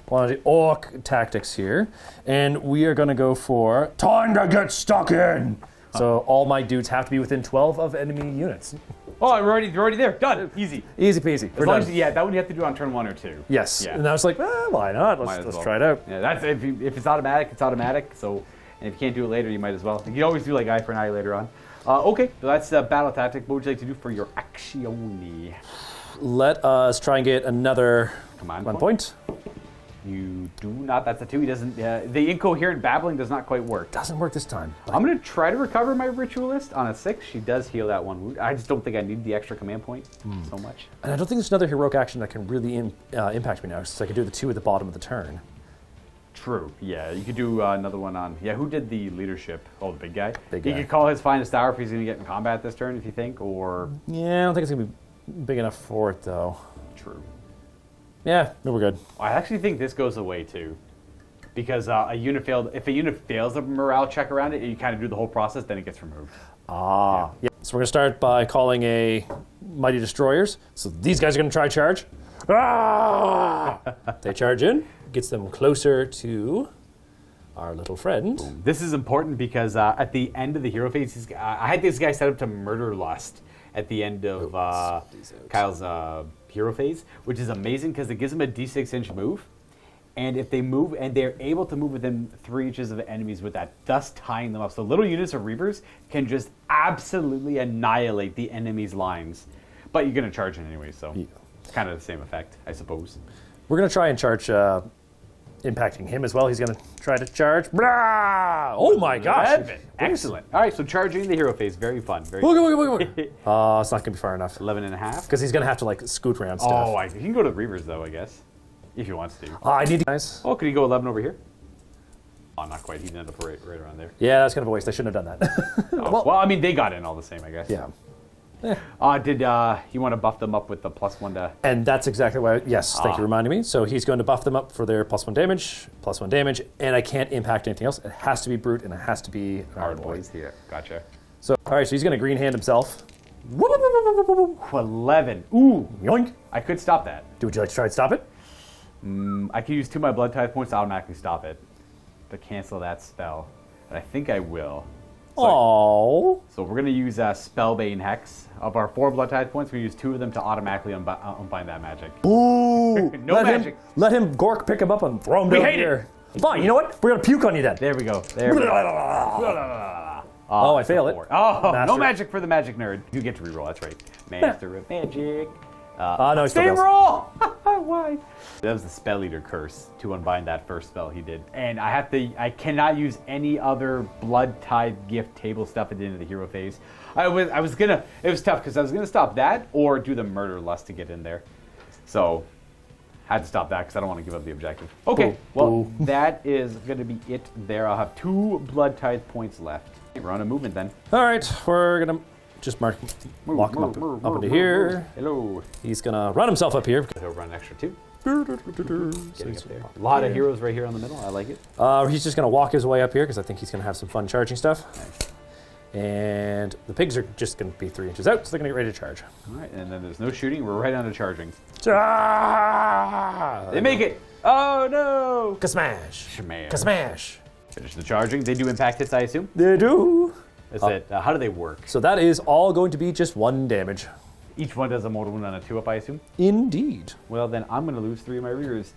orc tactics here, and we are gonna go for time to get stuck in. So all my dudes have to be within 12 of enemy units. Oh, you're already there. Done. Easy. Easy peasy. As long as, that one you have to do on turn 1 or 2. Yes. Yeah. And I was like, why not? Let's try it out. Yeah, that's if it's automatic, it's automatic. So, and if you can't do it later, you might as well. You can always do like eye for an eye later on. Okay, so that's battle tactic. What would you like to do for your azioni? Let us try and get another Command point. You do not. That's a 2. He doesn't. The incoherent babbling does not quite work. Doesn't work this time. I'm going to try to recover my Ritualist on a 6. She does heal that 1 wound. I just don't think I need the extra command point so much. And I don't think there's another heroic action that can really impact me now, so I can do the 2 at the bottom of the turn. True. Yeah, you could do another one on. Yeah, who did the leadership? Oh, the big guy. Big He guy. could call his finest hour if he's going to get in combat this turn, if you think, or. Yeah, I don't think it's going to be big enough for it, though. True. Yeah, no, we're good. I actually think this goes away too, because if a unit fails a morale check around it, you kind of do the whole process, then it gets removed. Ah, yeah. So we're going to start by calling a Mighty Destroyers. So these guys are going to try charge. Ah! They charge in, gets them closer to our little friend. This is important because at the end of the hero phase, I had this guy set up to murder lust at the end of Kyle's hero phase, which is amazing because it gives them a d6-inch move. And if they move, and they're able to move within 3 inches of enemies with that, thus tying them up. So little units of Reavers can just absolutely annihilate the enemy's lines. But you're going to charge it anyway, so it's kind of the same effect, I suppose. We're going to try and charge, impacting him as well. He's going to try to charge. Blah! Oh my gosh! Excellent. All right, so charging the hero phase, very fun. Very Look. It's not going to be far enough. 11.5. Because he's going to have to, like, scoot around stuff. Oh, he can go to the Reavers, though, I guess. If he wants to. I need the guys. Oh, could he go 11 over here? Oh, not quite. He'd end up right around there. Yeah, that's kind of a waste. I shouldn't have done that. Well, I mean, they got in all the same, I guess. Yeah. Did you want to buff them up with the +1 to... And that's exactly why, yes, thank you for reminding me. So he's going to buff them up for their +1 damage, and I can't impact anything else. It has to be Brute, and it has to be Hard boys here. Gotcha. So, all right, so he's going to green hand himself. 11. Ooh. Yoink. I could stop that. Would you like to try and stop it? I could use 2 of my Blood Tithe points to automatically stop it. To cancel that spell. And I think I will. Oh. So we're going to use Spellbane Hex. Of our 4 Blood Tithe points, we use 2 of them to automatically unbind that magic. Ooh. No magic. Let him Gork pick him up and throw him We down hate here. Fine, you know what? We're going to puke on you then. There we go. There we go. Oh, I fail it. Oh, Master. no magic for the magic nerd. You get to reroll, that's right. Master of Magic. No, he still Same does. roll! Why? That was the Spell Eater curse to unbind that first spell he did. And I cannot use any other Blood Tithe gift table stuff at the end of the hero phase. It was tough because I was gonna stop that or do the Murder Lust to get in there. So, had to stop that because I don't want to give up the objective. Okay, well, that is gonna be it there. I'll have 2 Blood Tithe points left. We're on a movement then. All right, we're going to just lock him up into here. Hello. He's going to run himself up here. He'll run an extra 2. Getting up there. A lot of heroes right here on the middle. I like it. He's just going to walk his way up here because I think he's going to have some fun charging stuff. Nice. And the pigs are just going to be 3 inches out, so they're going to get ready to charge. All right, and then there's no shooting. We're right on to charging. Ah! They make it. Oh, no. Ka-smash. Smash. Ka-smash. Finish the charging. They do impact hits, I assume. They do. That's it. How do they work? So that is all going to be just 1 damage. Each one does a mortal wound on a 2-up, I assume. Indeed. Well, then I'm going to lose 3 of my rears.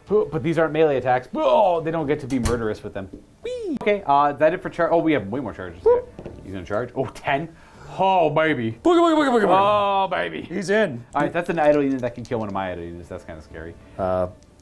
But these aren't melee attacks. Oh, they don't get to be murderous with them. Whee! Okay, is that it for charge? Oh, we have way more charges here. He's going to charge. Oh, 10. Oh, baby. Boogie, boogie, boogie, boogie, boogie. Oh, baby. He's in. All right, that's an idle unit that can kill one of my idle units. That's kind of scary.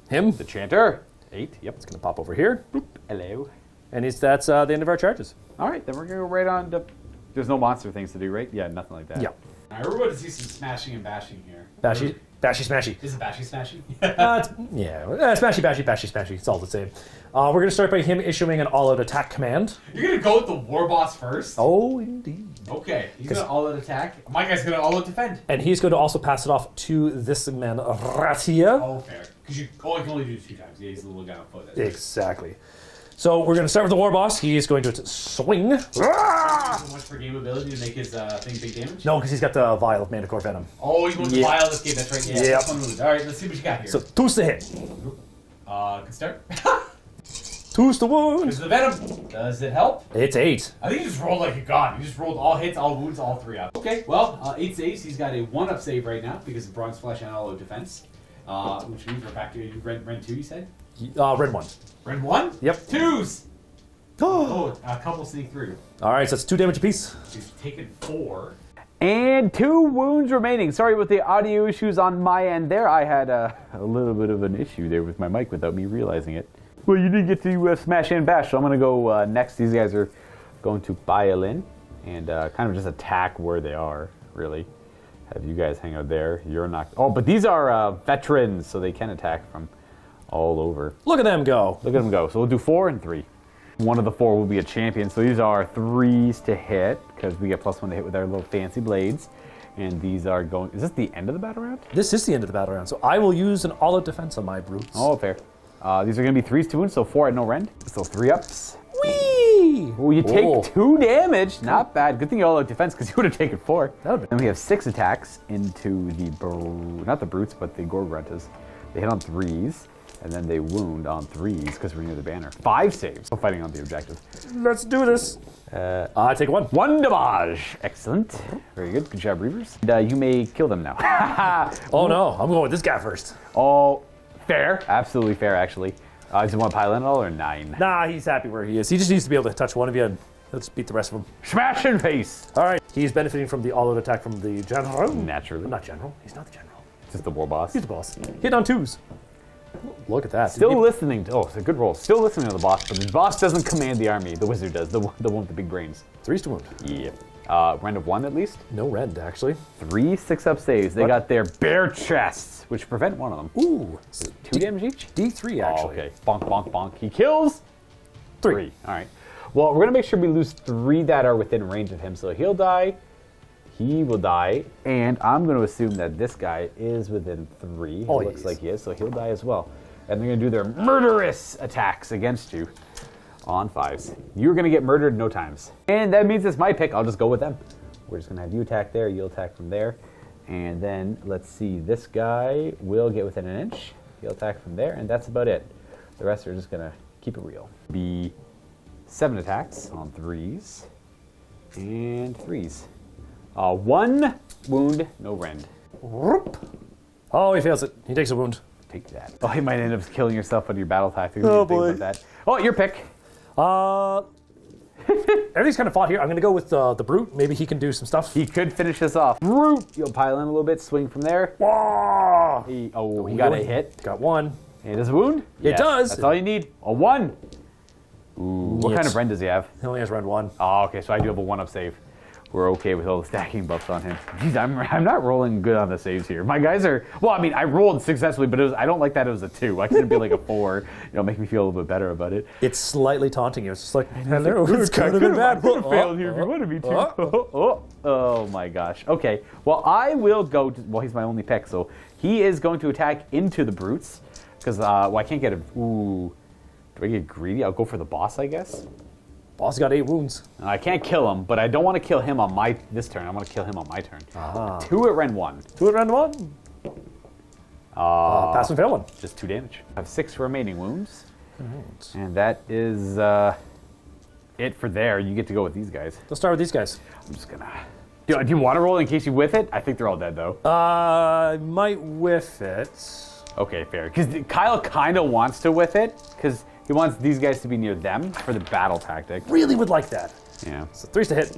Him. The Chanter. 8. Yep. It's going to pop over here. Hello. And that's the end of our charges. All right, then we're going to go right on to... There's no monster things to do, right? Yeah, nothing like that. Yeah. All right, we're about to see some smashing and bashing here. Bashy, smashy. Is it bashy smashing? Smashy, bashy, smashy. It's all the same. We're going to start by him issuing an all-out attack command. You're going to go with the war boss first? Oh, indeed. Okay, he's going to all-out attack. My guy's going to all-out defend. And he's going to also pass it off to this man right here. Oh, fair. Because you can only do it 2 times. Yeah, he's a little guy on foot. That's right. Exactly. So we're going to start with the war boss. He is going to swing. So much for game ability to make his thing big damage? No, because he's got the vial of Manticore Venom. Oh, he's going to vial this game. That's right. Yeah. Yep. That's one move. All right, let's see what you got here. So, two's the hit. Good start. Two's the wound. Here's the Venom. Does it help? It's 8. I think you just rolled like a god. You just rolled all hits, all wounds, all 3 up. Okay, well, 8 saves. He's got a 1-up save right now because of Bronze Flesh and all-out defense. Which means we're back to Ren 2, you said? Red 1. Ren 1? Yep. 2s! Oh, a couple sneak through. All right, so that's 2 damage apiece. He's taken 4. And 2 wounds remaining. Sorry about the audio issues on my end there. I had a little bit of an issue there with my mic without me realizing it. Well, you did get to smash and bash, so I'm going to go next. These guys are going to pile in and kind of just attack where they are, really. Have you guys hang out there. You're not... Oh, but these are veterans, so they can attack from all over. Look at them go. Look at them go. So we'll do 4 and 3. One of the 4 will be a champion. So these are 3s to hit, because we get +1 to hit with our little fancy blades. And these are going... Is this the end of the battle round? This is the end of the battle round, so I will use an all-out defense on my brutes. Oh, fair. These are going to be 3s to wound, so 4 at no rend. So 3 ups. Whee! Oh, you take 2 damage. Not bad. Good thing you all out defense, because you would have taken 4. Then we have 6 attacks into the... Not the brutes, but the Gorgruntas. They hit on 3s. And then they wound on 3s because we're near the banner. 5 saves. So fighting on the objective. Let's do this. I take 1. 1 damage. Excellent. Very good. Good job, Reavers. And, you may kill them now. Oh no, I'm going with this guy first. Oh, fair. Absolutely fair, actually. Does he want to pile in at all or 9? Nah, he's happy where he is. He just needs to be able to touch one of you and let's beat the rest of them. Smash in face. All right. He's benefiting from the all-out attack from the general. Naturally. Not general. He's not the general. Just the war boss. He's the boss. Hit on 2s. Look at that. Still listening to... Oh, it's a good roll. Still listening to the boss, but the boss doesn't command the army. The wizard does. The one with the big brains. 3s to wound. Yep. Rend of 1 at least. No rend, actually. 3 6-up saves. They got their bare chests, which prevent one of them. Ooh. 2 damage each? D3, actually. Oh, okay. Bonk, bonk, bonk. He kills 3. All right. Well, we're going to make sure we lose 3 that are within range of him. So he'll die. He will die. And I'm going to assume that this guy is within 3. Oh, it looks like he is. So he'll die as well. And they're going to do their murderous attacks against you on 5s. You're going to get murdered no times. And that means it's my pick. I'll just go with them. We're just going to have you attack there. You'll attack from there. And then, let's see. This guy will get within an inch. He'll attack from there. And that's about it. The rest are just going to keep it real. Be 7 attacks on 3s. And 3s. 1 wound, no rend. Oh, he fails it. He takes a wound. Take that. Oh, you might end up killing yourself under your battle tactics. Oh, Think boy. about that. Oh, your pick. Everything's kind of fought here. I'm going to go with the brute. Maybe he can do some stuff. He could finish this off. Brute. You'll pile in a little bit, swing from there. Whoa! He got a hit. Got 1. It does a wound? It Yes, does. That's all you need. A 1. Ooh, what kind of rend does he have? He only has rend 1. Oh, okay, so I do have a 1-up save. We're okay with all the stacking buffs on him. Jeez, I'm not rolling good on the saves here. My guys are... Well, I mean, I rolled successfully, but I don't like that it was a 2. I couldn't be like a 4. Make me feel a little bit better about it. It's slightly taunting you. It's just like, hello, it's kind of bad. I could have failed here if you wanted me to. Oh my gosh. Okay, well, I will go... Well, he's my only pick, so he is going to attack into the brutes. Because, I can't get him... Ooh. Do I get greedy? I'll go for the boss, I guess. Boss got 8 wounds. I can't kill him, but I don't want to kill him on this turn. I want to kill him on my turn. 2 at rend 1. 2 at rend 1. Pass and fail 1. Just 2 damage. I have 6 remaining wounds. Right. And that is it for there. You get to go with these guys. Let's start with these guys. I'm just going to... Do you want to roll in case you whiff it? I think they're all dead, though. I might whiff it. Okay, fair. Because Kyle kind of wants to whiff it, because he wants these guys to be near them for the battle tactic. Really would like that. Yeah. So 3's to hit.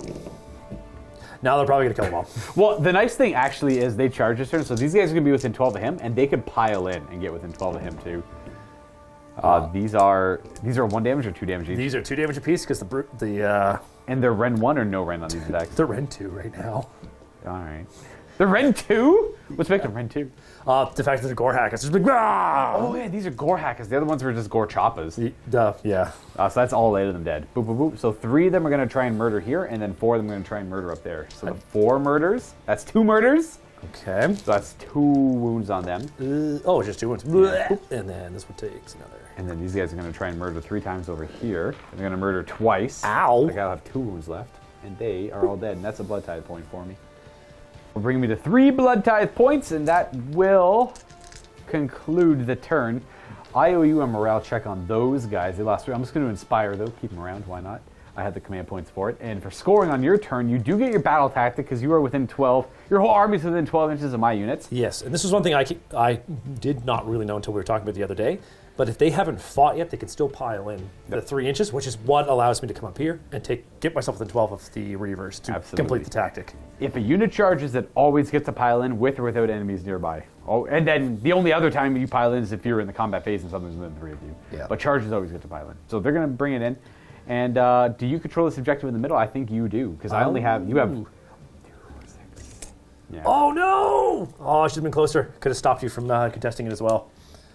Now they're probably going to kill them all. Well, the nice thing actually is they charge this turn, so these guys are going to be within 12 of him, and they could pile in and get within 12 of him, too. These are 1 damage or 2 damage each? These are 2 damage apiece because And they're rend 1 or no rend on these attacks? they're rend 2 right now. All right. They're rend 2? What's making them rend 2? The fact that they're gore hackers. Just like, ah! Oh, yeah, these are gore hackers. The other ones were just gore choppas. Yeah. So that's all 8 of them dead. Boop, boop, boop. So 3 of them are going to try and murder here, and then 4 of them are going to try and murder up there. So the 4 murders, that's 2 murders. Okay. So that's 2 wounds on them. Oh, just 2 wounds. And then this one takes another. And then these guys are going to try and murder 3 times over here. And they're going to murder twice. Ow. Like I'll have 2 wounds left. And they are all dead. And that's a blood tithe point for me. Will bring me to 3 blood tithe points, and that will conclude the turn. I owe you a morale check on those guys. They lost 3. I'm just going to inspire, though. Keep them around. Why not? I had the command points for it. And for scoring on your turn, you do get your battle tactic because you are within 12. Your whole army is within 12 inches of my units. Yes, and this is one thing I did not really know until we were talking about the other day. But if they haven't fought yet, they can still pile in the 3 inches, which is what allows me to come up here and get myself within 12 of the Reavers to complete the tactic. If a unit charges, it always gets to pile in with or without enemies nearby. Oh, and then the only other time you pile in is if you're in the combat phase and something's within 3 of you. Yeah. But charges always get to pile in. So they're going to bring it in. And do you control this objective in the middle? I think you do, because I only have, you have 2, 6. Yeah. Oh no! Oh, I should have been closer. Could have stopped you from contesting it as well.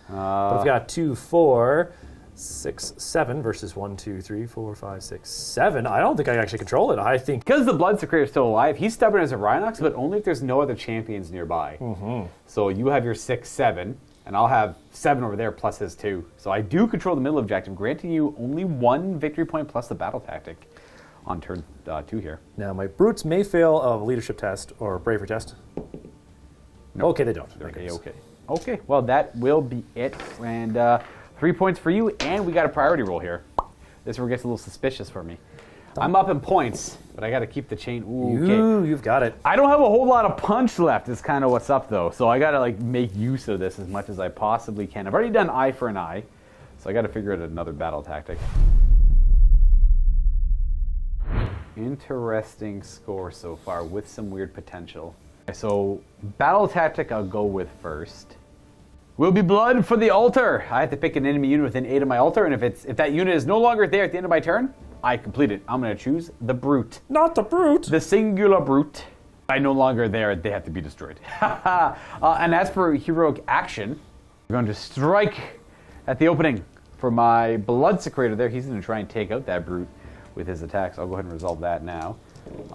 But we've got 2, 4, 6, 7 versus 1, 2, 3, 4, 5, 6, 7. I don't think I can actually control it. I think Because the Blood Secretor is still alive, he's stubborn as a Rhinox, but only if there's no other champions nearby. So you have your 6, 7, and I'll have 7 over there plus his 2. So I do control the middle objective, granting you only 1 victory point plus the battle tactic on turn 2 here. now my brutes may fail a leadership test or a bravery test. No. Okay, they don't. Okay, well, that will be it. And 3 points for you, and we got a priority roll here. This one gets a little suspicious for me. I'm up in points, but I got to keep the chain. Ooh, okay. You've got it. I don't have a whole lot of punch left is kind of what's up, though. So I got to like make use of this as much as I possibly can. I've already done eye for an eye, so I got to figure out another battle tactic. Interesting score so far with some weird potential. So battle tactic I'll go with first. Will be blood for the altar. I have to pick an enemy unit within 8 of my altar, and if that unit is no longer there at the end of my turn, I complete it. I'm going to choose the brute. Not the brute. The singular brute. I no longer there, they have to be destroyed. And as for heroic action, we're going to strike at the opening for my Blood Secretor there. He's going to try and take out that brute with his attacks. I'll go ahead and resolve that now.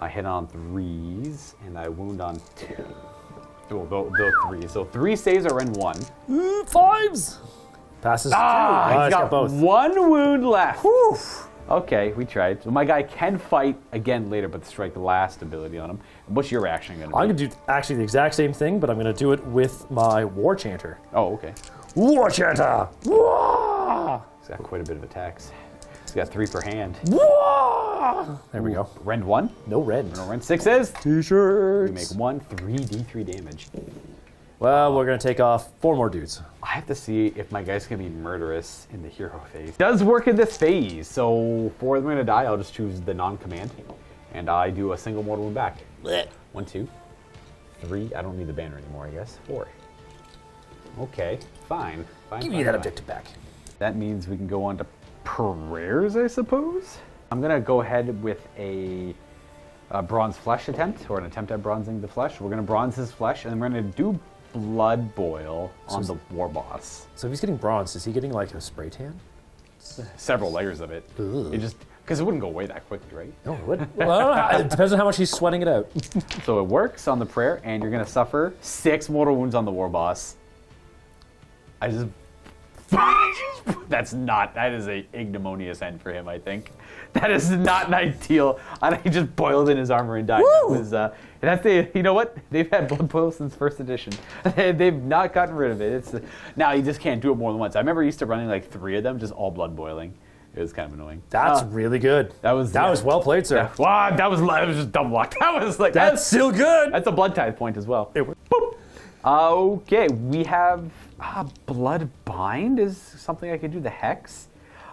I hit on 3s, and I wound on 2. Well, the 3. So 3 saves are in 1. 5s. Passes 2. He's got both. 1 wound left. Whew. Okay, we tried. So my guy can fight again later, but strike the last ability on him. What's your reaction going to be? I'm going to do actually the exact same thing, but I'm going to do it with my War Chanter. Oh, okay. War Chanter! Wah! He's got quite a bit of attacks. He's got 3 per hand. Wah! There we go. Rend 1. No red. No rend 6 is. T-shirts. We make 1 3d3 damage. Well, we're going to take off 4 more dudes. I have to see if my guy's going to be murderous in the hero phase. Does work in this phase, so 4 of them are going to die. I'll just choose the non-command, and I do a single mortal wound back. 1, 2, 3. I don't need the banner anymore, I guess. 4. Okay, fine. Give me that objective back. That means we can go on to prayers, I suppose. I'm going to go ahead with a bronze flesh attempt, or an attempt at bronzing the flesh. We're going to bronze his flesh, and then we're going to do blood boil on the war boss. So if he's getting bronze, is he getting like a spray tan? Several layers of it. Ugh. It just, because it wouldn't go away that quickly, right? No, it would. Well, it depends on how much he's sweating it out. So it works on the prayer, and you're going to suffer 6 mortal wounds on the war boss. I just... that is a ignominious end for him, I think. That is not an ideal. And he just boiled in his armor and died. Woo! You know what? They've had blood boil since first edition. They've not gotten rid of it. Now you just can't do it more than once. I remember used to running like 3 of them, just all blood boiling. It was kind of annoying. That's really good. That was well played, sir. Yeah. Wow, that was just dumb luck. That was like That's still good. That's a blood tithe point as well. It was. Boop. Okay, we have blood bind is something I could do. The hex.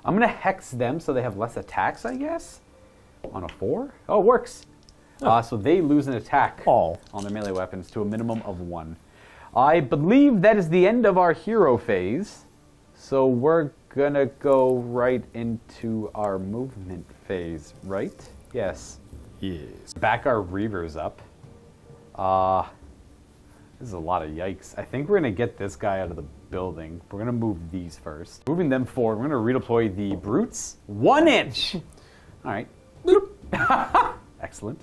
I'm gonna hex them so they have less attacks, I guess. On a 4. Oh, it works. So they lose an attack on their melee weapons to a minimum of 1. I believe that is the end of our hero phase. So we're gonna go right into our movement phase, right? Yes. Yes. Back our Reavers up. This is a lot of yikes. I think we're gonna get this guy out of the building. We're gonna move these first. Moving them forward, we're gonna redeploy the brutes. 1 inch! Alright. Excellent.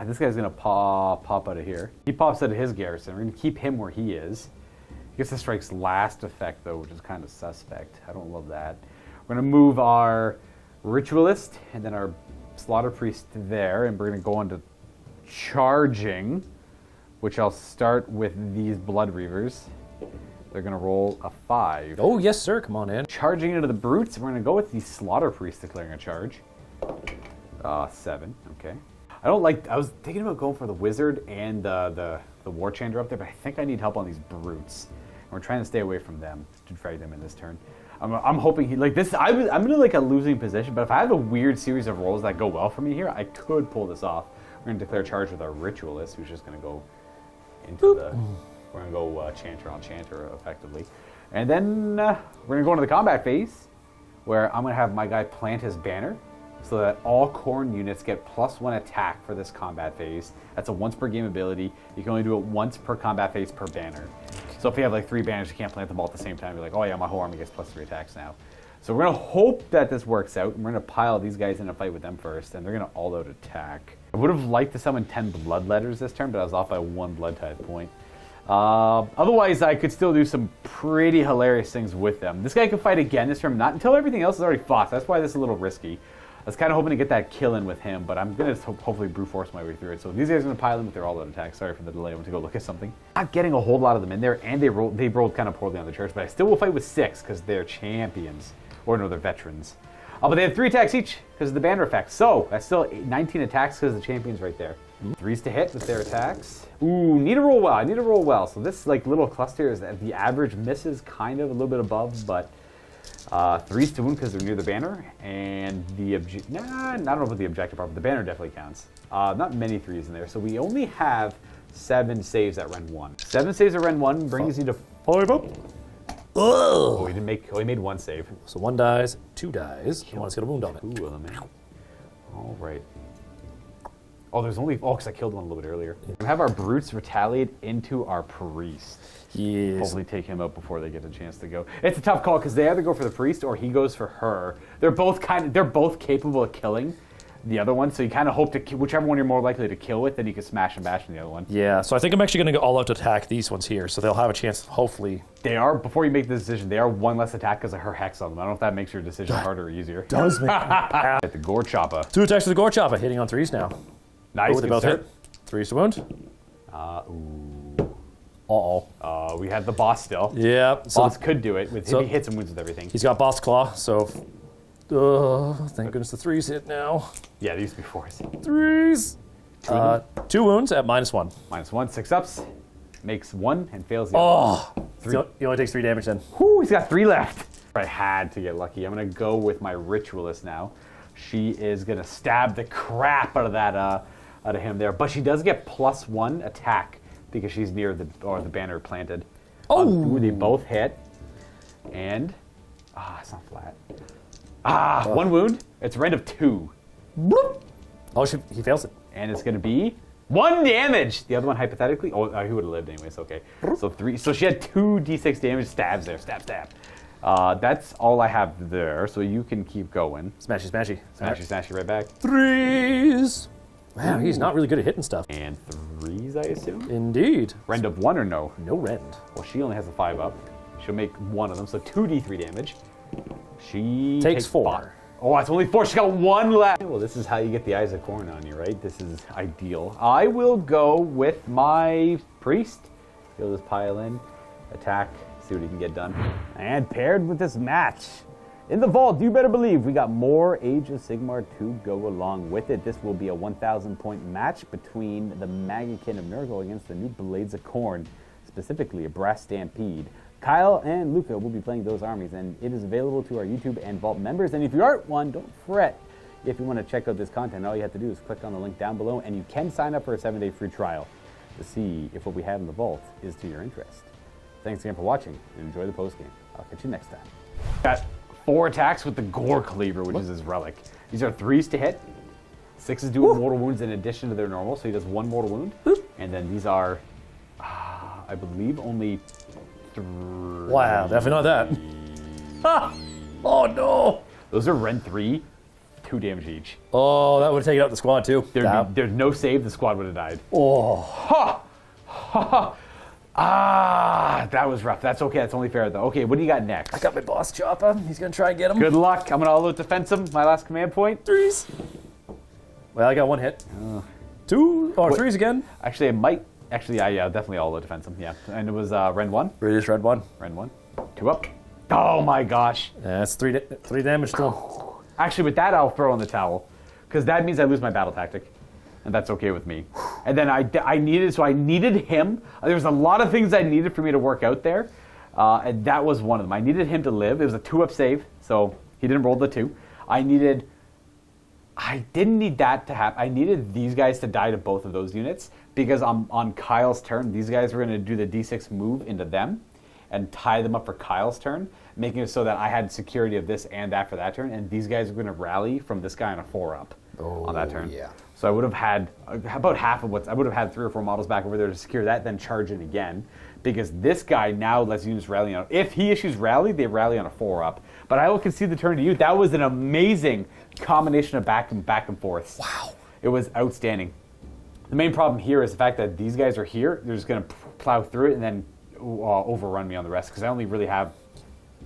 This guy's gonna pop out of here. He pops out of his garrison. We're gonna keep him where he is. I guess the strike's last effect though, which is kind of suspect. I don't love that. We're gonna move our ritualist and then our slaughter priest there, and we're gonna go on to charging, which I'll start with these blood reavers. They're gonna roll a 5. Oh yes, sir. Come on in. Charging into the brutes, we're gonna go with the slaughter priest declaring a charge. 7. Okay. I was thinking about going for the wizard and the war changer up there, but I think I need help on these brutes. And we're trying to stay away from them to drag them in this turn. I'm hoping he like this. I'm in like a losing position, but if I have a weird series of rolls that go well for me here, I could pull this off. We're gonna declare charge with our ritualist, who's just gonna go into the. We're gonna go chanter on chanter effectively, and then we're gonna go into the combat phase, where I'm gonna have my guy plant his banner, so that all Khorne units get +1 attack for this combat phase. That's a once per game ability. You can only do it once per combat phase per banner. So if you have like 3 banners, you can't plant them all at the same time. You're like, oh yeah, my whole army gets +3 attacks now. So we're gonna hope that this works out. We're gonna pile these guys in a fight with them first, and they're gonna all-out attack. I would have liked to summon 10 Bloodletters this turn, but I was off by 1 blood type point. Otherwise, I could still do some pretty hilarious things with them. This guy could fight again this turn, not until everything else is already fought. So that's why this is a little risky. I was kind of hoping to get that kill in with him, but I'm going to hopefully brute force my way through it. So these guys are going to pile in with their all-out attack. Sorry for the delay. I went to go look at something. Not getting a whole lot of them in there, and they rolled kind of poorly on the charge, but I still will fight with 6 because they're champions. Or no, they're veterans. But they have 3 attacks each because of the banner effect. So that's still 19 attacks because of the champions right there. 3s to hit with their attacks. Ooh, need to roll well. I need to roll well. So this like little cluster is that the average misses kind of a little bit above, but 3s to wound because they're near the banner, and the I don't know about the objective part, but the banner definitely counts. Not many 3s in there, so we only have 7 saves at Ren 1. 7 saves at Ren 1 brings you to 5 up. Oh, he made 1 save. So 1 dies, 2 dies. Come on, let's get a wound on it. 2 of them, man. All right. Oh, there's only... Oh, because I killed one a little bit earlier. We have our brutes retaliate into our priest. Yes. Hopefully take him out before they get a chance to go. It's a tough call because they either go for the priest or he goes for her. They're both capable of killing the other one, so you kind of hope to whichever one you're more likely to kill with, then you can smash and bash in the other one. Yeah, so I think I'm actually going to go all out to attack these ones here, so they'll have a chance, hopefully. They are, before you make the decision, they are 1 less attack because of her hex on them. I don't know if that makes your decision harder or easier. Does make At the Gore Chopper. 2 attacks to the Gore Chopper, hitting on 3s now. Nice. Oh, they both hit. 3s to wound. Uh-oh. We have the boss still. Yeah. So Boss could do it. If he hits and wins with everything. He's got Boss Claw, so... thank goodness the 3s hit now. Yeah, they used to be 4s. 3s. 2 wounds at -1. -1, 6 ups. Makes 1 and fails the Oh! other. He only takes 3 damage then. Whew, he's got 3 left. I had to get lucky. I'm going to go with my ritualist now. She is going to stab the crap out of that, out of him there. But she does get +1 attack because she's near the banner planted. Oh! Ooh, they both hit. And... it's not flat. 1 wound. It's a rend of 2. Bloop. Oh, he fails it. And it's going to be 1 damage. The other one, hypothetically... Oh, he would have lived anyway, so okay. So 3. So she had 2 d6 damage stabs there. Stab, stab. That's all I have there, so you can keep going. Smashy, smashy. Smashy, smashy right back. 3s. Wow, he's not really good at hitting stuff. And 3s, I assume? Indeed. Rend of 1 or no? No rend. Well, she only has a 5 up. She'll make 1 of them, so 2d3 damage. She takes 4. 5. Oh, it's only 4. She's got 1 left. Well, this is how you get the Eyes of Khorne on you, right? This is ideal. I will go with my priest. He'll just pile in, attack, see what he can get done. And paired with this match, in the vault, you better believe we got more Age of Sigmar to go along with it. This will be a 1,000-point match between the Maggotkin of Nurgle against the new Blades of Khorne, specifically a Brass Stampede. Kyle and Luka will be playing those armies, and it is available to our YouTube and Vault members. And if you aren't one, don't fret. If you want to check out this content, all you have to do is click on the link down below, and you can sign up for a 7-day free trial to see if what we have in the vault is to your interest. Thanks again for watching, and enjoy the postgame. I'll catch you next time. Got 4 attacks with the Gore Cleaver, which is his relic. These are 3s to hit. 6s do mortal wounds in addition to their normal, so he does 1 mortal wound. And then these are, I believe, only 3. Wow, definitely not that. Oh no! Those are Rend 3, 2 damage each. Oh, that would have taken out the squad too. There's no save, the squad would have died. Oh. Ha! Ha! That was rough. That's okay, that's only fair though. Okay, what do you got next? I got my boss chopper. He's gonna try and get him. Good luck. I'm gonna all-out defense him. My last command point. 3s. Well, I got 1 hit. 2 or 3s again. Actually, it might. Actually, yeah, definitely all-out defense him. Yeah, and it was Rend 1. British Red 1. Rend 1. 2 up. Oh my gosh. Yeah, that's 3 damage to him. Actually, with that, I'll throw in the towel, because that means I lose my battle tactic, and that's okay with me. And then I needed him. There was a lot of things I needed for me to work out there. And that was one of them. I needed him to live. It was a 2-up save, so he didn't roll the 2. I didn't need that to happen. I needed these guys to die to both of those units because on Kyle's turn, these guys were going to do the D6 move into them and tie them up for Kyle's turn, making it so that I had security of this and that for that turn, and these guys were going to rally from this guy on a 4-up on that turn. Yeah. So I would have had about half of what I would have had 3 or 4 models back over there to secure that, then charge in again, because this guy now lets units rally on. If he issues rally, they rally on a 4-up. But I will concede the turn to you. That was an amazing combination of back and forth. Wow. It was outstanding. The main problem here is the fact that these guys are here. They're just going to plow through it and then overrun me on the rest because I only really have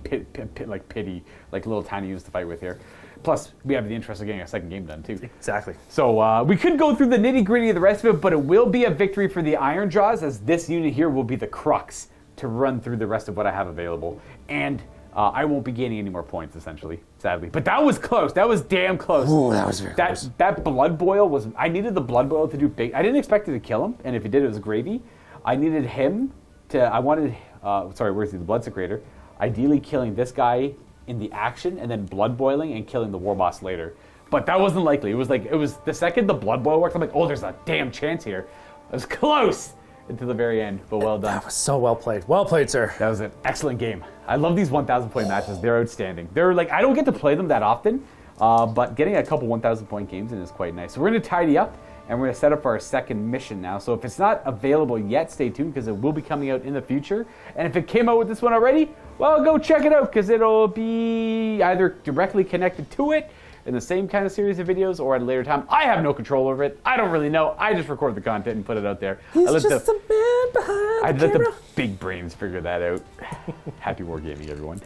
pity, like little tiny units to fight with here. Plus, we have the interest of getting a second game done, too. Exactly. So we could go through the nitty-gritty of the rest of it, but it will be a victory for the Ironjawz, as this unit here will be the crux to run through the rest of what I have available. And I won't be gaining any more points, essentially, sadly. But that was close. That was damn close. Ooh, that was very close. That Blood Boil was... I needed the Blood Boil to do big... I didn't expect it to kill him, and if it did, it was gravy. I needed him to... I wanted... sorry, where's he? The Blood Secretor. Ideally killing this guy in the action and then blood boiling and killing the war boss later. But that wasn't likely. It was the second the blood boil worked, I'm like, oh, there's a damn chance here. It was close until the very end, but well done. That was so well played. Well played, sir. That was an excellent game. I love these 1,000 point matches. They're outstanding. They're like, I don't get to play them that often, but getting a couple 1,000 point games in is quite nice. So we're going to tidy up and we're going to set up for our second mission now. So if it's not available yet, stay tuned because it will be coming out in the future. And if it came out with this one already, well, go check it out because it'll be either directly connected to it in the same kind of series of videos or at a later time. I have no control over it. I don't really know. I just record the content and put it out there. He's just a man behind I the let the camera. big brains figure that out. Happy wargaming, everyone.